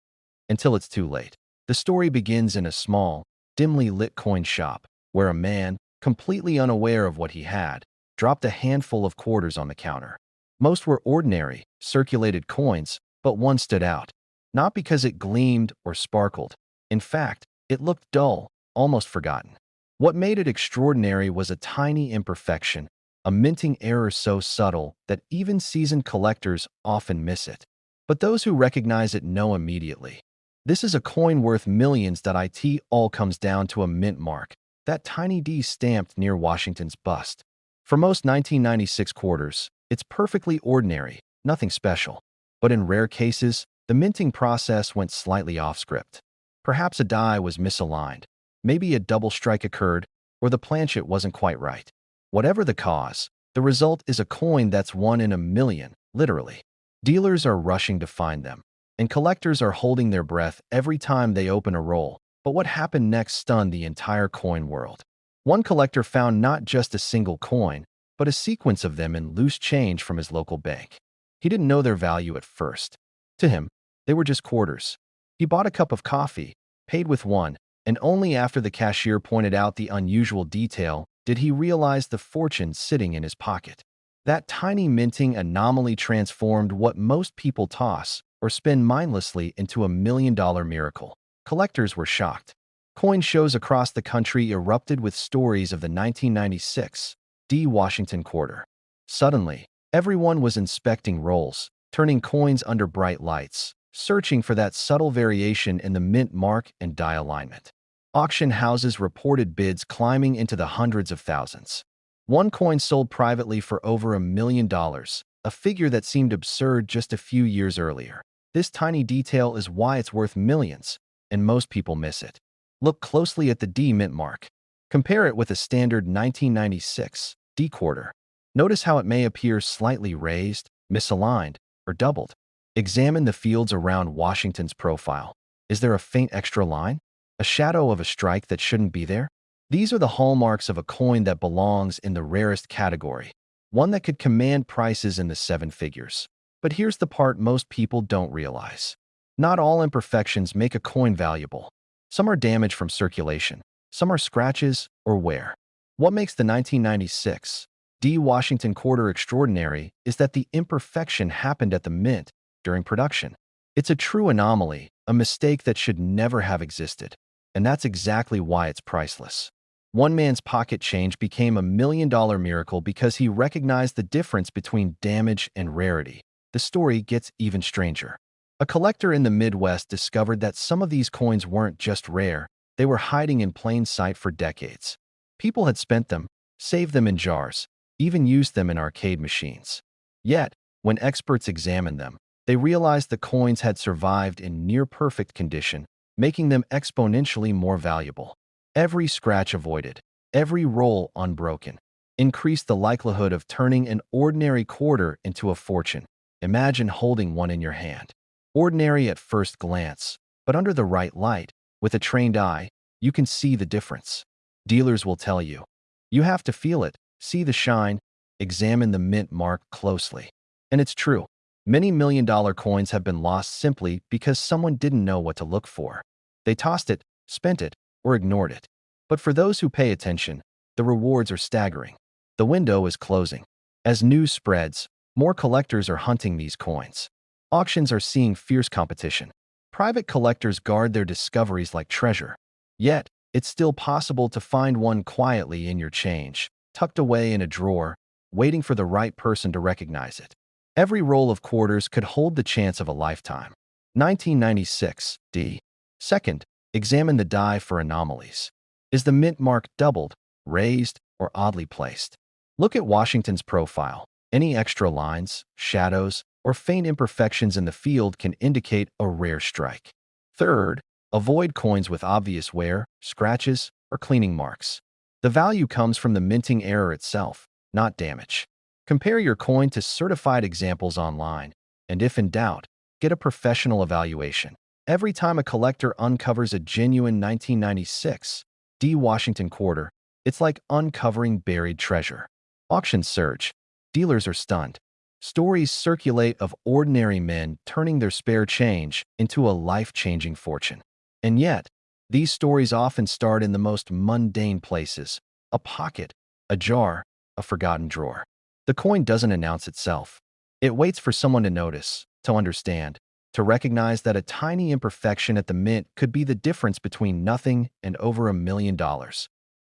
until it's too late. The story begins in a small, dimly lit coin shop where a man, completely unaware of what he had, dropped a handful of quarters on the counter. Most were ordinary, circulated coins, but one stood out. Not because it gleamed or sparkled. In fact, it looked dull, almost forgotten. What made it extraordinary was a tiny imperfection, a minting error so subtle that even seasoned collectors often miss it. But those who recognize it know immediately. This is a coin worth millions. It all comes down to a mint mark, that tiny D stamped near Washington's bust. For most 1996 quarters, it's perfectly ordinary, nothing special. But in rare cases, the minting process went slightly off script. Perhaps a die was misaligned, maybe a double strike occurred, or the planchet wasn't quite right. Whatever the cause, the result is a coin that's one in a million, literally. Dealers are rushing to find them, and collectors are holding their breath every time they open a roll. But what happened next stunned the entire coin world. One collector found not just a single coin, but a sequence of them in loose change from his local bank. He didn't know their value at first. To him, they were just quarters. He bought a cup of coffee, paid with one, and only after the cashier pointed out the unusual detail did he realize the fortune sitting in his pocket. That tiny minting anomaly transformed what most people toss or spend mindlessly into $1 million miracle. Collectors were shocked. Coin shows across the country erupted with stories of the 1996 D Washington quarter. Suddenly, everyone was inspecting rolls, turning coins under bright lights, searching for that subtle variation in the mint mark and die alignment. Auction houses reported bids climbing into the hundreds of thousands. One coin sold privately for over $1 million, a figure that seemed absurd just a few years earlier. This tiny detail is why it's worth millions, and most people miss it. Look closely at the D mint mark. Compare it with a standard 1996 D quarter. Notice how it may appear slightly raised, misaligned, or doubled. Examine the fields around Washington's profile. Is there a faint extra line? A shadow of a strike that shouldn't be there? These are the hallmarks of a coin that belongs in the rarest category, one that could command prices in the seven figures. But here's the part most people don't realize. Not all imperfections make a coin valuable. Some are damage from circulation, some are scratches or wear. What makes the 1996 D Washington quarter extraordinary is that the imperfection happened at the mint during production. It's a true anomaly, a mistake that should never have existed. And that's exactly why it's priceless. One man's pocket change became $1 million miracle because he recognized the difference between damage and rarity. The story gets even stranger. A collector in the Midwest discovered that some of these coins weren't just rare, they were hiding in plain sight for decades. People had spent them, saved them in jars, even used them in arcade machines. Yet, when experts examined them, they realized the coins had survived in near-perfect condition, making them exponentially more valuable. Every scratch avoided, every roll unbroken, increased the likelihood of turning an ordinary quarter into a fortune. Imagine holding one in your hand. Ordinary at first glance, but under the right light, with a trained eye, you can see the difference. Dealers will tell you. You have to feel it, see the shine, examine the mint mark closely. And it's true. Many million-dollar coins have been lost simply because someone didn't know what to look for. They tossed it, spent it, or ignored it. But for those who pay attention, the rewards are staggering. The window is closing. As news spreads, more collectors are hunting these coins. Auctions are seeing fierce competition. Private collectors guard their discoveries like treasure. Yet, it's still possible to find one quietly in your change, tucked away in a drawer, waiting for the right person to recognize it. Every roll of quarters could hold the chance of a lifetime. 1996 D. Second, examine the die for anomalies. Is the mint mark doubled, raised, or oddly placed? Look at Washington's profile. Any extra lines, shadows, or faint imperfections in the field can indicate a rare strike. Third, avoid coins with obvious wear, scratches, or cleaning marks. The value comes from the minting error itself, not damage. Compare your coin to certified examples online, and if in doubt, get a professional evaluation. Every time a collector uncovers a genuine 1996 D. Washington quarter, it's like uncovering buried treasure. Auctions surge. Dealers are stunned. Stories circulate of ordinary men turning their spare change into a life-changing fortune. And yet, these stories often start in the most mundane places: a pocket, a jar, a forgotten drawer. The coin doesn't announce itself. It waits for someone to notice, to understand, to recognize that a tiny imperfection at the mint could be the difference between nothing and over $1 million.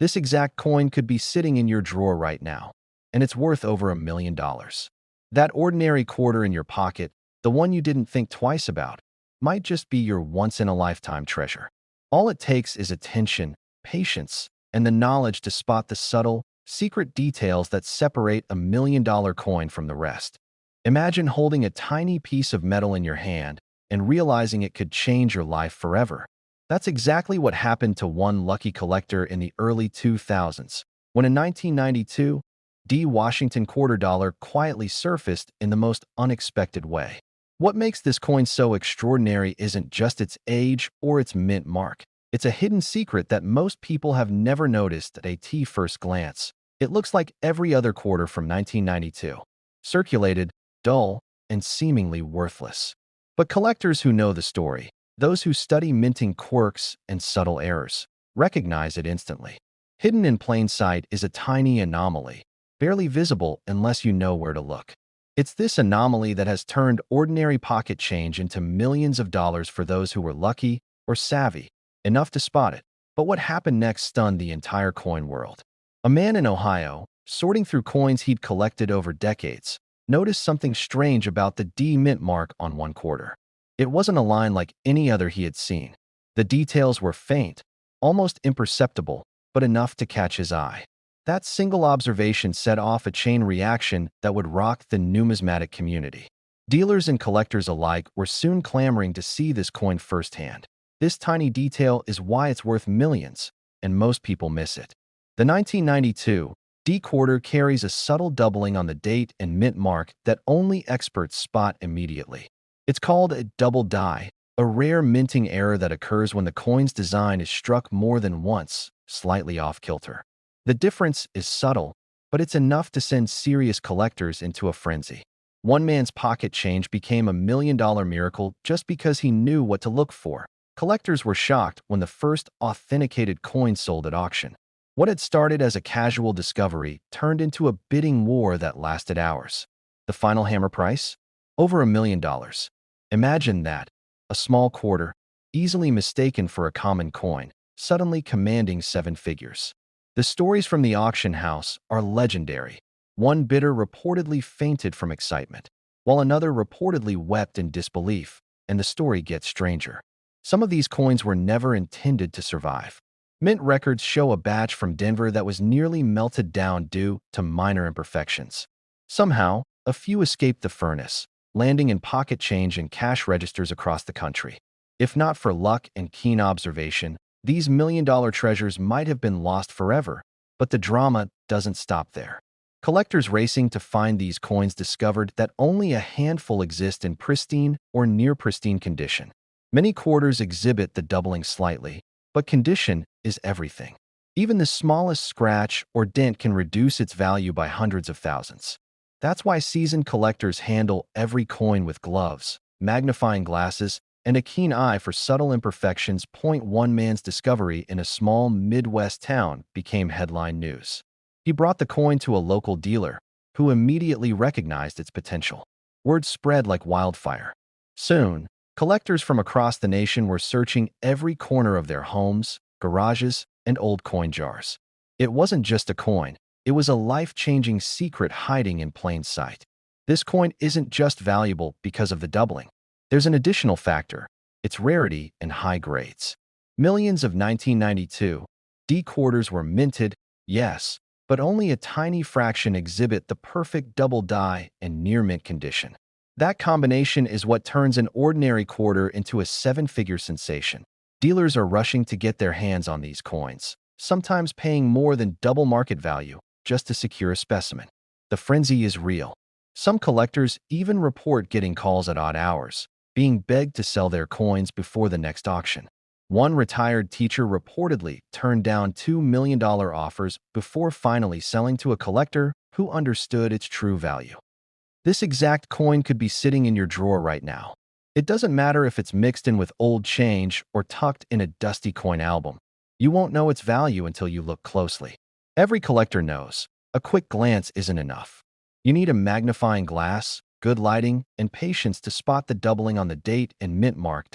This exact coin could be sitting in your drawer right now, and it's worth over $1 million. That ordinary quarter in your pocket, the one you didn't think twice about, might just be your once-in-a-lifetime treasure. All it takes is attention, patience, and the knowledge to spot the subtle, secret details that separate $1 million coin from the rest. Imagine holding a tiny piece of metal in your hand and realizing it could change your life forever. That's exactly what happened to one lucky collector in the early 2000s, when in 1992, D. Washington quarter dollar quietly surfaced in the most unexpected way. What makes this coin so extraordinary isn't just its age or its mint mark. It's a hidden secret that most people have never noticed at first glance. It looks like every other quarter from 1992. Circulated, dull, and seemingly worthless. But collectors who know the story, those who study minting quirks and subtle errors, recognize it instantly. Hidden in plain sight is a tiny anomaly, barely visible unless you know where to look. It's this anomaly that has turned ordinary pocket change into millions of dollars for those who were lucky or savvy enough to spot it. But what happened next stunned the entire coin world. A man in Ohio, sorting through coins he'd collected over decades, noticed something strange about the D mint mark on one quarter. It wasn't a line like any other he had seen. The details were faint, almost imperceptible, but enough to catch his eye. That single observation set off a chain reaction that would rock the numismatic community. Dealers and collectors alike were soon clamoring to see this coin firsthand. This tiny detail is why it's worth millions, and most people miss it. The 1992 D quarter carries a subtle doubling on the date and mint mark that only experts spot immediately. It's called a double die, a rare minting error that occurs when the coin's design is struck more than once, slightly off kilter. The difference is subtle, but it's enough to send serious collectors into a frenzy. One man's pocket change became $1 million miracle just because he knew what to look for. Collectors were shocked when the first authenticated coin sold at auction. What had started as a casual discovery turned into a bidding war that lasted hours. The final hammer price? Over $1 million. Imagine that, a small quarter, easily mistaken for a common coin, suddenly commanding 7 figures. The stories from the auction house are legendary. One bidder reportedly fainted from excitement, while another reportedly wept in disbelief, and the story gets stranger. Some of these coins were never intended to survive. Mint records show a batch from Denver that was nearly melted down due to minor imperfections. Somehow, a few escaped the furnace, landing in pocket change and cash registers across the country. If not for luck and keen observation, these million-dollar treasures might have been lost forever. But the drama doesn't stop there. Collectors racing to find these coins discovered that only a handful exist in pristine or near-pristine condition. Many quarters exhibit the doubling slightly, but condition is everything. Even the smallest scratch or dent can reduce its value by hundreds of thousands. That's why seasoned collectors handle every coin with gloves, magnifying glasses, and a keen eye for subtle imperfections. One man's discovery in a small Midwest town became headline news. He brought the coin to a local dealer, who immediately recognized its potential. Word spread like wildfire. Soon, collectors from across the nation were searching every corner of their homes, garages, and old coin jars. It wasn't just a coin. It was a life-changing secret hiding in plain sight. This coin isn't just valuable because of the doubling. There's an additional factor: its rarity and high grades. Millions of 1992 D quarters were minted, yes, but only a tiny fraction exhibit the perfect double die and near-mint condition. That combination is what turns an ordinary quarter into a 7-figure sensation. Dealers are rushing to get their hands on these coins, sometimes paying more than double market value just to secure a specimen. The frenzy is real. Some collectors even report getting calls at odd hours, being begged to sell their coins before the next auction. One retired teacher reportedly turned down $2 million offers before finally selling to a collector who understood its true value. This exact coin could be sitting in your drawer right now. It doesn't matter if it's mixed in with old change or tucked in a dusty coin album. You won't know its value until you look closely. Every collector knows, a quick glance isn't enough. You need a magnifying glass, good lighting, and patience to spot the doubling on the date and mint mark.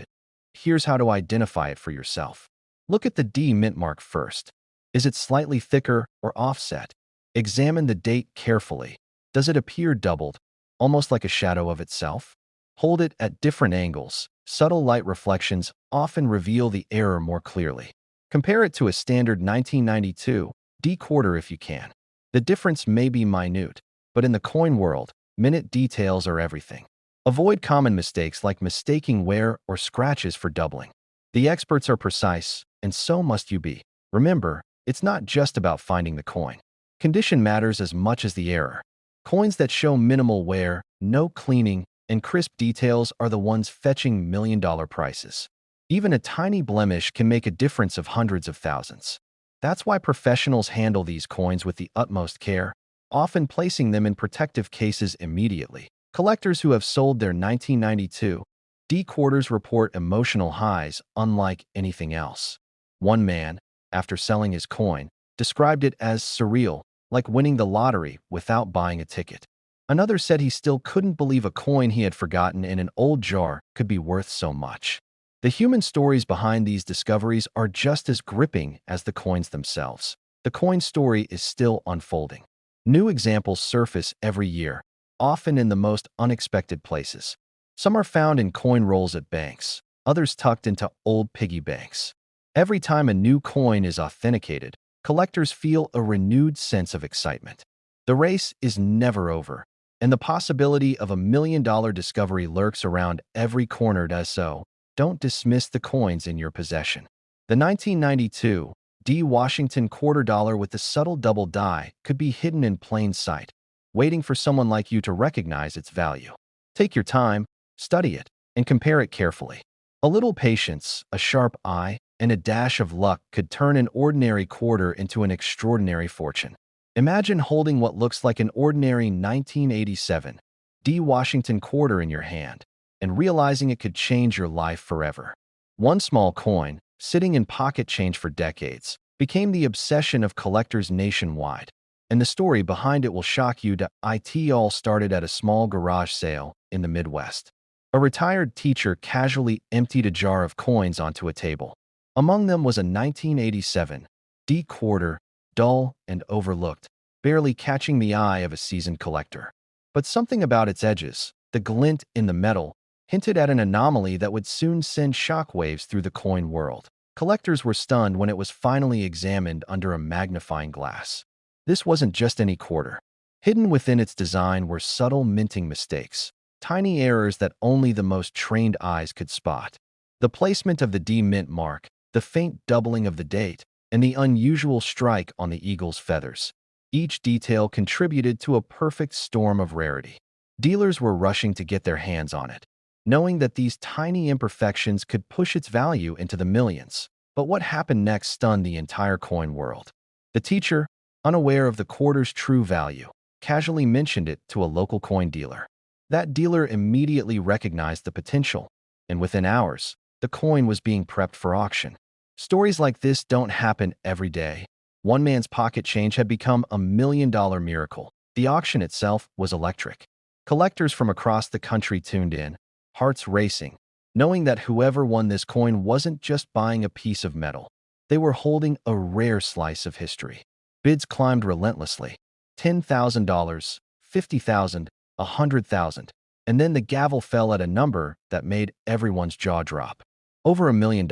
Here's how to identify it for yourself. Look at the D mint mark first. Is it slightly thicker or offset? Examine the date carefully. Does it appear doubled, almost like a shadow of itself? Hold it at different angles. Subtle light reflections often reveal the error more clearly. Compare it to a standard 1992 D quarter if you can. The difference may be minute, but in the coin world, minute details are everything. Avoid common mistakes like mistaking wear or scratches for doubling. The experts are precise, and so must you be. Remember, it's not just about finding the coin. Condition matters as much as the error. Coins that show minimal wear, no cleaning, and crisp details are the ones fetching million-dollar prices. Even a tiny blemish can make a difference of hundreds of thousands. That's why professionals handle these coins with the utmost care, often placing them in protective cases immediately. Collectors who have sold their 1992 D quarters report emotional highs unlike anything else. One man, after selling his coin, described it as surreal, like winning the lottery without buying a ticket. Another said he still couldn't believe a coin he had forgotten in an old jar could be worth so much. The human stories behind these discoveries are just as gripping as the coins themselves. The coin story is still unfolding. New examples surface every year, often in the most unexpected places. Some are found in coin rolls at banks, others tucked into old piggy banks. Every time a new coin is authenticated, collectors feel a renewed sense of excitement. The race is never over, and the possibility of a million-dollar discovery lurks around every corner. So, don't dismiss the coins in your possession. The 1992 D Washington quarter dollar with the subtle double die could be hidden in plain sight, waiting for someone like you to recognize its value. Take your time, study it, and compare it carefully. A little patience, a sharp eye, and a dash of luck could turn an ordinary quarter into an extraordinary fortune. Imagine holding what looks like an ordinary 1987 D Washington quarter in your hand and realizing it could change your life forever. One small coin, sitting in pocket change for decades, became the obsession of collectors nationwide. And the story behind it will shock you. It all started at a small garage sale in the Midwest. A retired teacher casually emptied a jar of coins onto a table. Among them was a 1987 D quarter, dull and overlooked, barely catching the eye of a seasoned collector. But something about its edges, the glint in the metal, hinted at an anomaly that would soon send shockwaves through the coin world. Collectors were stunned when it was finally examined under a magnifying glass. This wasn't just any quarter. Hidden within its design were subtle minting mistakes, tiny errors that only the most trained eyes could spot. The placement of the D mint mark, the faint doubling of the date, and the unusual strike on the eagle's feathers. Each detail contributed to a perfect storm of rarity. Dealers were rushing to get their hands on it, knowing that these tiny imperfections could push its value into the millions. But what happened next stunned the entire coin world. The teacher, unaware of the quarter's true value, casually mentioned it to a local coin dealer. That dealer immediately recognized the potential, and within hours, the coin was being prepped for auction. Stories like this don't happen every day. One man's pocket change had become a million-dollar miracle. The auction itself was electric. Collectors from across the country tuned in, hearts racing, knowing that whoever won this coin wasn't just buying a piece of metal. They were holding a rare slice of history. Bids climbed relentlessly. $10,000, $50,000, $100,000, and then the gavel fell at a number that made everyone's jaw drop. Over $1 million.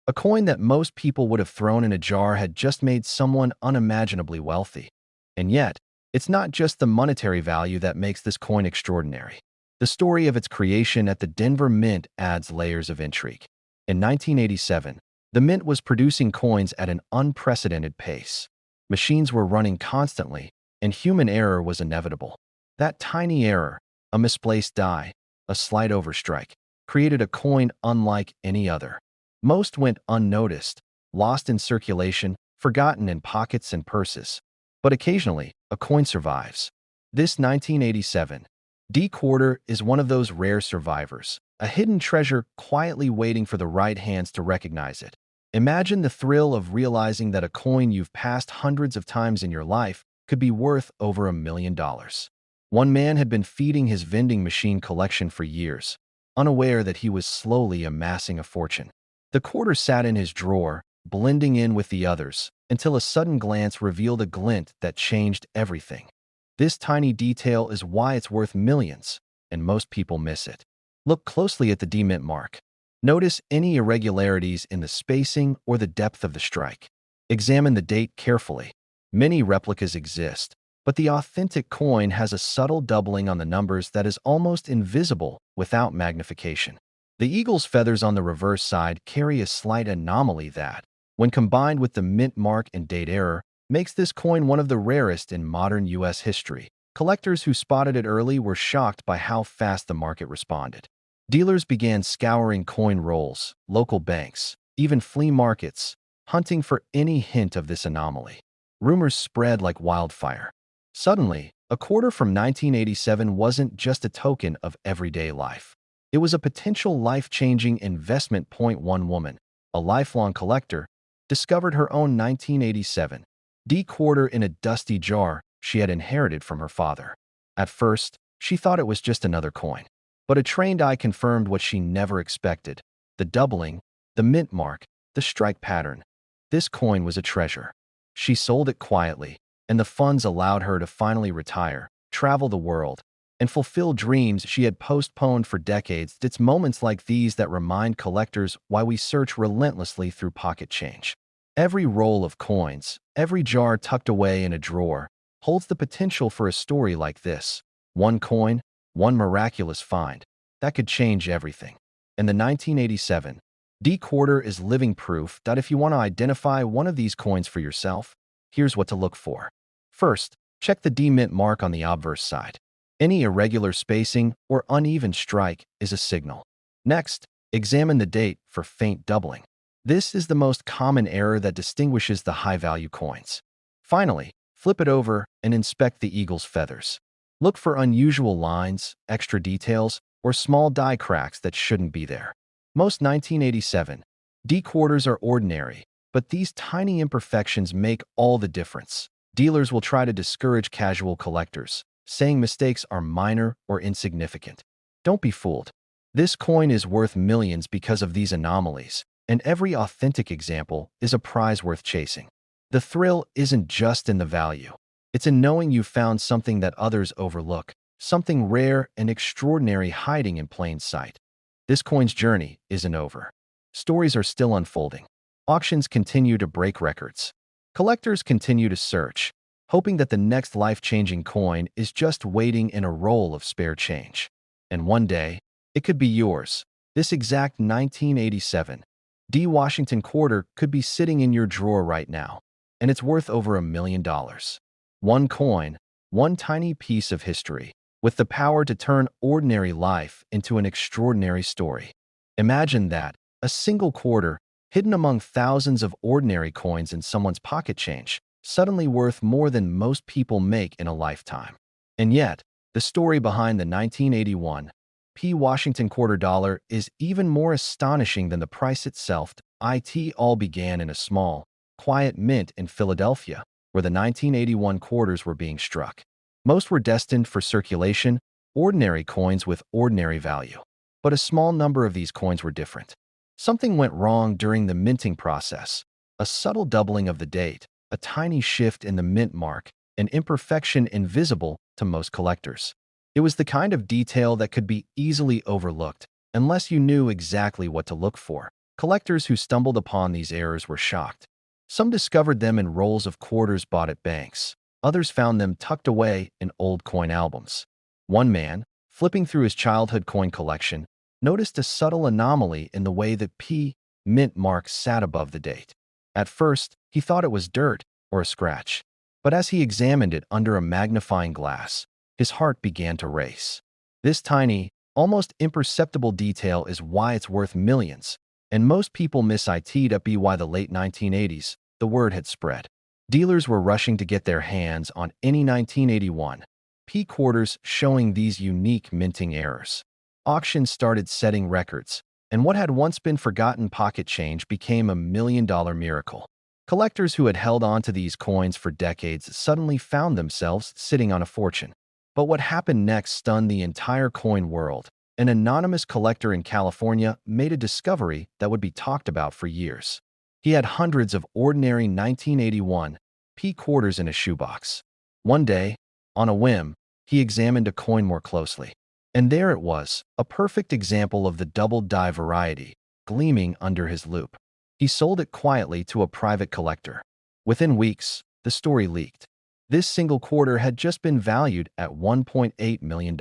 A coin that most people would have thrown in a jar had just made someone unimaginably wealthy. And yet, it's not just the monetary value that makes this coin extraordinary. The story of its creation at the Denver Mint adds layers of intrigue. In 1987, the Mint was producing coins at an unprecedented pace. Machines were running constantly, and human error was inevitable. That tiny error, a misplaced die, a slight overstrike, created a coin unlike any other. Most went unnoticed, lost in circulation, forgotten in pockets and purses. But occasionally, a coin survives. This 1987 D quarter is one of those rare survivors, a hidden treasure quietly waiting for the right hands to recognize it. Imagine the thrill of realizing that a coin you've passed hundreds of times in your life could be worth over $1 million. One man had been feeding his vending machine collection for years, unaware that he was slowly amassing a fortune. The quarter sat in his drawer, blending in with the others, until a sudden glance revealed a glint that changed everything. This tiny detail is why it's worth millions, and most people miss it. Look closely at the D-mint mark. Notice any irregularities in the spacing or the depth of the strike. Examine the date carefully. Many replicas exist, but the authentic coin has a subtle doubling on the numbers that is almost invisible without magnification. The eagle's feathers on the reverse side carry a slight anomaly that, when combined with the mint mark and date error, makes this coin one of the rarest in modern U.S. history. Collectors who spotted it early were shocked by how fast the market responded. Dealers began scouring coin rolls, local banks, even flea markets, hunting for any hint of this anomaly. Rumors spread like wildfire. Suddenly, a quarter from 1987 wasn't just a token of everyday life. It was a potential life-changing investment. One woman, a lifelong collector, discovered her own 1987 D quarter in a dusty jar she had inherited from her father. At first, she thought it was just another coin. But a trained eye confirmed what she never expected: the doubling, the mint mark, the strike pattern. This coin was a treasure. She sold it quietly, and the funds allowed her to finally retire, travel the world, and fulfill dreams she had postponed for decades. It's moments like these that remind collectors why we search relentlessly through pocket change. Every roll of coins, every jar tucked away in a drawer, holds the potential for a story like this. One coin, one miraculous find, that could change everything. And the 1987 D quarter is living proof that if you want to identify one of these coins for yourself, here's what to look for. First, check the D mint mark on the obverse side. Any irregular spacing or uneven strike is a signal. Next, examine the date for faint doubling. This is the most common error that distinguishes the high-value coins. Finally, flip it over and inspect the eagle's feathers. Look for unusual lines, extra details, or small die cracks that shouldn't be there. Most 1987 D quarters are ordinary, but these tiny imperfections make all the difference. Dealers will try to discourage casual collectors, saying mistakes are minor or insignificant. Don't be fooled. This coin is worth millions because of these anomalies, and every authentic example is a prize worth chasing. The thrill isn't just in the value. It's in knowing you found something that others overlook, something rare and extraordinary hiding in plain sight. This coin's journey isn't over. Stories are still unfolding. Auctions continue to break records. Collectors continue to search, hoping that the next life-changing coin is just waiting in a roll of spare change. And one day, it could be yours. This exact 1987 D Washington quarter could be sitting in your drawer right now, and it's worth over $1 million. One coin, one tiny piece of history, with the power to turn ordinary life into an extraordinary story. Imagine that, a single quarter, hidden among thousands of ordinary coins in someone's pocket change, suddenly worth more than most people make in a lifetime. And yet, the story behind the 1981 P. Washington quarter dollar is even more astonishing than the price itself. It all began in a small, quiet mint in Philadelphia, where the 1981 quarters were being struck. Most were destined for circulation, ordinary coins with ordinary value. But a small number of these coins were different. Something went wrong during the minting process. A subtle doubling of the date, a tiny shift in the mint mark, an imperfection invisible to most collectors. It was the kind of detail that could be easily overlooked unless you knew exactly what to look for. Collectors who stumbled upon these errors were shocked. Some discovered them in rolls of quarters bought at banks. Others found them tucked away in old coin albums. One man, flipping through his childhood coin collection, noticed a subtle anomaly in the way the P mint mark sat above the date. At first, he thought it was dirt or a scratch. But as he examined it under a magnifying glass, his heart began to race. This tiny, almost imperceptible detail is why it's worth millions, and most people miss it up by the late 1980s. The word had spread. Dealers were rushing to get their hands on any 1981 P quarters showing these unique minting errors. Auctions started setting records, and what had once been forgotten pocket change became a million-dollar miracle. Collectors who had held on to these coins for decades suddenly found themselves sitting on a fortune. But what happened next stunned the entire coin world. An anonymous collector in California made a discovery that would be talked about for years. He had hundreds of ordinary 1981 P quarters in a shoebox. One day, on a whim, he examined a coin more closely. And there it was, a perfect example of the double-die variety, gleaming under his loupe. He sold it quietly to a private collector. Within weeks, the story leaked. This single quarter had just been valued at $1.8 million.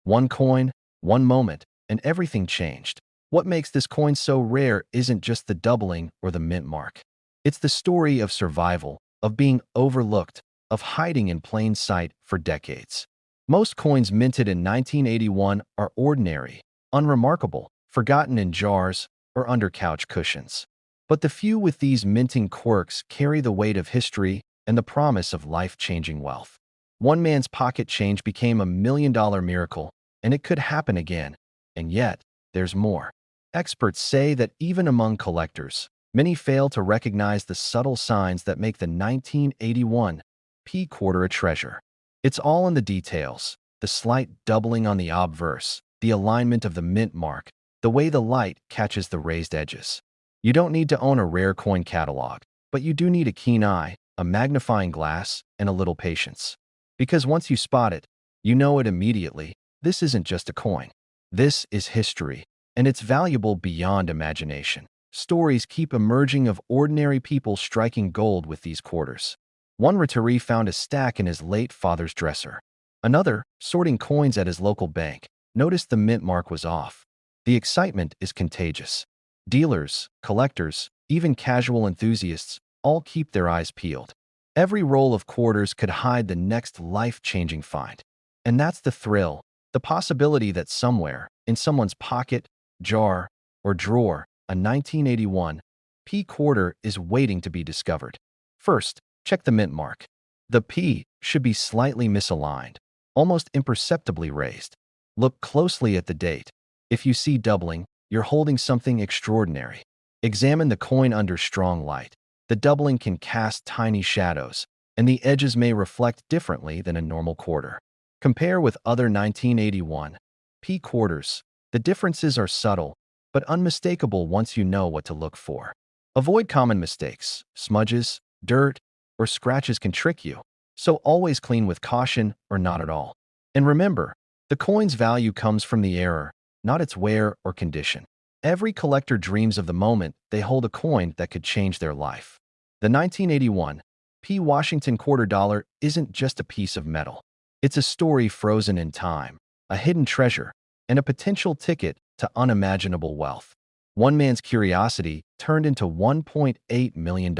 One coin, one moment, and everything changed. What makes this coin so rare isn't just the doubling or the mint mark. It's the story of survival, of being overlooked, of hiding in plain sight for decades. Most coins minted in 1981 are ordinary, unremarkable, forgotten in jars or under couch cushions. But the few with these minting quirks carry the weight of history and the promise of life-changing wealth. One man's pocket change became a million-dollar miracle, and it could happen again. And yet, there's more. Experts say that even among collectors, many fail to recognize the subtle signs that make the 1981 P quarter a treasure. It's all in the details, the slight doubling on the obverse, the alignment of the mint mark, the way the light catches the raised edges. You don't need to own a rare coin catalog, but you do need a keen eye, a magnifying glass, and a little patience. Because once you spot it, you know it immediately. This isn't just a coin. This is history, and it's valuable beyond imagination. Stories keep emerging of ordinary people striking gold with these quarters. One retiree found a stack in his late father's dresser. Another, sorting coins at his local bank, noticed the mint mark was off. The excitement is contagious. Dealers, collectors, even casual enthusiasts all keep their eyes peeled. Every roll of quarters could hide the next life-changing find. And that's the thrill, the possibility that somewhere, in someone's pocket, jar, or drawer, a 1981 P quarter is waiting to be discovered. First, check the mint mark. The P should be slightly misaligned, almost imperceptibly raised. Look closely at the date. If you see doubling, you're holding something extraordinary. Examine the coin under strong light. The doubling can cast tiny shadows, and the edges may reflect differently than a normal quarter. Compare with other 1981 P quarters. The differences are subtle, but unmistakable once you know what to look for. Avoid common mistakes. Smudges, dirt, or scratches can trick you, so always clean with caution or not at all. And remember, the coin's value comes from the error, not its wear or condition. Every collector dreams of the moment they hold a coin that could change their life. The 1981 P Washington quarter dollar isn't just a piece of metal. It's a story frozen in time, a hidden treasure, and a potential ticket to unimaginable wealth. One man's curiosity turned into $1.8 million.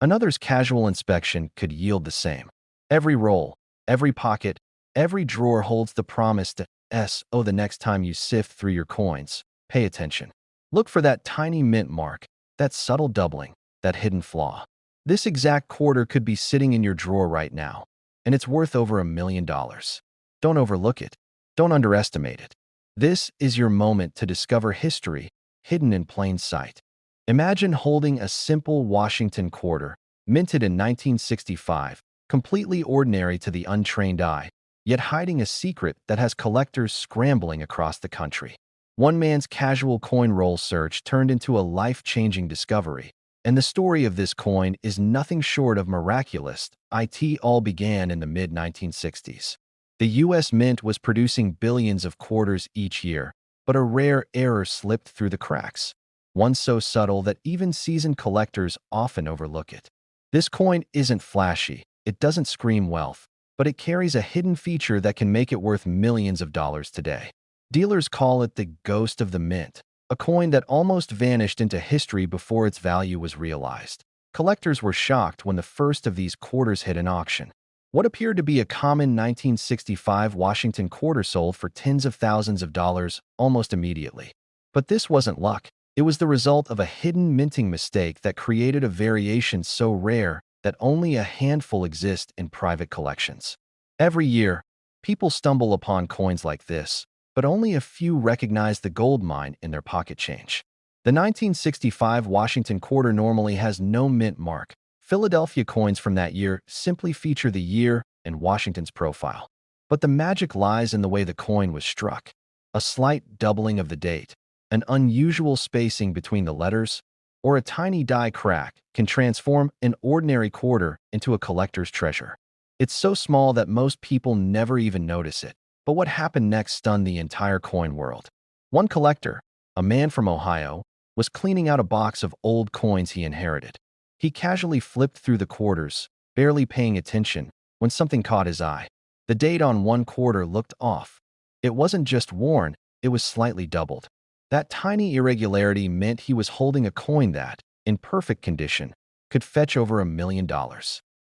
Another's casual inspection could yield the same. Every roll, every pocket, every drawer holds the promise to S.O. the next time you sift through your coins. Pay attention. Look for that tiny mint mark, that subtle doubling, that hidden flaw. This exact quarter could be sitting in your drawer right now, and it's worth over $1 million. Don't overlook it. Don't underestimate it. This is your moment to discover history hidden in plain sight. Imagine holding a simple Washington quarter, minted in 1965, completely ordinary to the untrained eye, yet hiding a secret that has collectors scrambling across the country. One man's casual coin roll search turned into a life-changing discovery, and the story of this coin is nothing short of miraculous. It all began in the mid-1960s. The U.S. Mint was producing billions of quarters each year, but a rare error slipped through the cracks, one so subtle that even seasoned collectors often overlook it. This coin isn't flashy, it doesn't scream wealth, but it carries a hidden feature that can make it worth millions of dollars today. Dealers call it the ghost of the mint, a coin that almost vanished into history before its value was realized. Collectors were shocked when the first of these quarters hit an auction. What appeared to be a common 1965 Washington quarter sold for tens of thousands of dollars almost immediately. But this wasn't luck. It was the result of a hidden minting mistake that created a variation so rare that only a handful exist in private collections. Every year, people stumble upon coins like this, but only a few recognize the gold mine in their pocket change. The 1965 Washington quarter normally has no mint mark. Philadelphia coins from that year simply feature the year and Washington's profile. But the magic lies in the way the coin was struck. A slight doubling of the date, an unusual spacing between the letters, or a tiny die crack can transform an ordinary quarter into a collector's treasure. It's so small that most people never even notice it. But what happened next stunned the entire coin world. One collector, a man from Ohio, was cleaning out a box of old coins he inherited. He casually flipped through the quarters, barely paying attention, when something caught his eye. The date on one quarter looked off. It wasn't just worn, it was slightly doubled. That tiny irregularity meant he was holding a coin that, in perfect condition, could fetch over $1 million.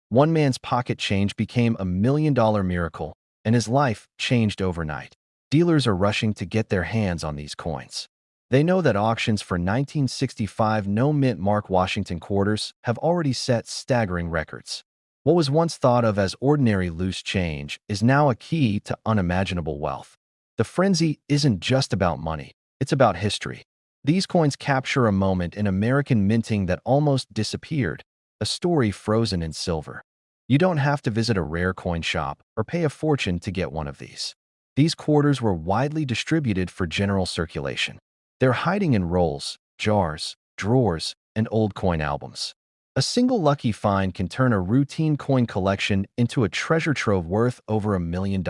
One man's pocket change became $1 million miracle, and his life changed overnight. Dealers are rushing to get their hands on these coins. They know that auctions for 1965 no-mint mark Washington quarters have already set staggering records. What was once thought of as ordinary loose change is now a key to unimaginable wealth. The frenzy isn't just about money, it's about history. These coins capture a moment in American minting that almost disappeared, a story frozen in silver. You don't have to visit a rare coin shop or pay a fortune to get one of these. These quarters were widely distributed for general circulation. They're hiding in rolls, jars, drawers, and old coin albums. A single lucky find can turn a routine coin collection into a treasure trove worth over $1 million.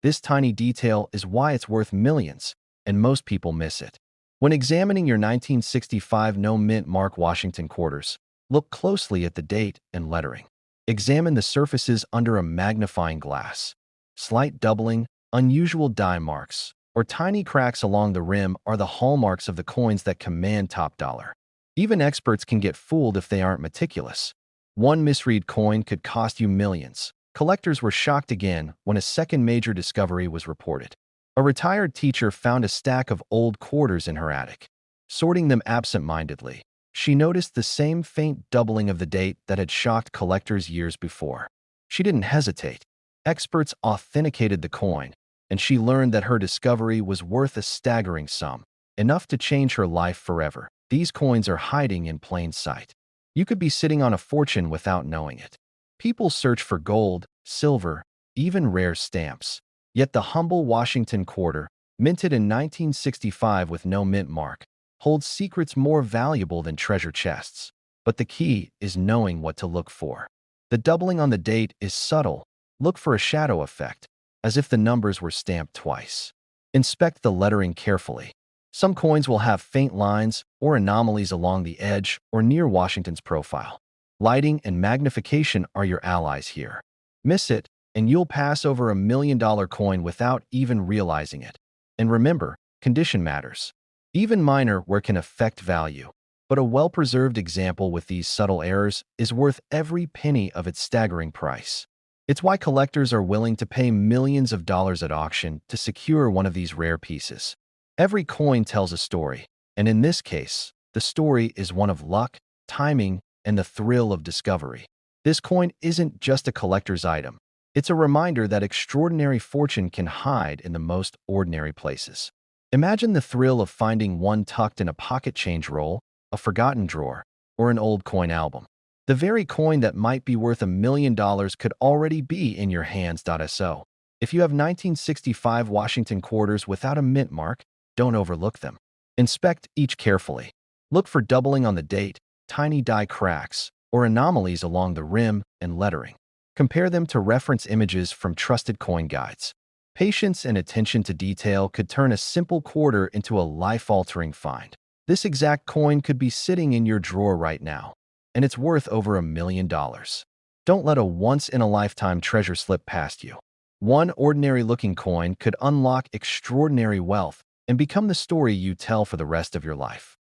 This tiny detail is why it's worth millions, and most people miss it. When examining your 1965 no-mint mark Washington quarters, look closely at the date and lettering. Examine the surfaces under a magnifying glass. Slight doubling, unusual die marks, or tiny cracks along the rim are the hallmarks of the coins that command top dollar. Even experts can get fooled if they aren't meticulous. One misread coin could cost you millions. Collectors were shocked again when a second major discovery was reported. A retired teacher found a stack of old quarters in her attic. Sorting them absent-mindedly, she noticed the same faint doubling of the date that had shocked collectors years before. She didn't hesitate. Experts authenticated the coin, and she learned that her discovery was worth a staggering sum, enough to change her life forever. These coins are hiding in plain sight. You could be sitting on a fortune without knowing it. People search for gold, silver, even rare stamps. Yet the humble Washington quarter, minted in 1965 with no mint mark, holds secrets more valuable than treasure chests. But the key is knowing what to look for. The doubling on the date is subtle. Look for a shadow effect, as if the numbers were stamped twice. Inspect the lettering carefully. Some coins will have faint lines or anomalies along the edge or near Washington's profile. Lighting and magnification are your allies here. Miss it, and you'll pass over $1 million coin without even realizing it. And remember, condition matters. Even minor wear can affect value, but a well-preserved example with these subtle errors is worth every penny of its staggering price. It's why collectors are willing to pay millions of dollars at auction to secure one of these rare pieces. Every coin tells a story, and in this case, the story is one of luck, timing, and the thrill of discovery. This coin isn't just a collector's item. It's a reminder that extraordinary fortune can hide in the most ordinary places. Imagine the thrill of finding one tucked in a pocket change roll, a forgotten drawer, or an old coin album. The very coin that might be worth $1 million could already be in your hands. So, if you have 1965 Washington quarters without a mint mark, don't overlook them. Inspect each carefully. Look for doubling on the date, tiny die cracks, or anomalies along the rim and lettering. Compare them to reference images from trusted coin guides. Patience and attention to detail could turn a simple quarter into a life-altering find. This exact coin could be sitting in your drawer right now, and it's worth over $1 million. Don't let a once-in-a-lifetime treasure slip past you. One ordinary-looking coin could unlock extraordinary wealth and become the story you tell for the rest of your life.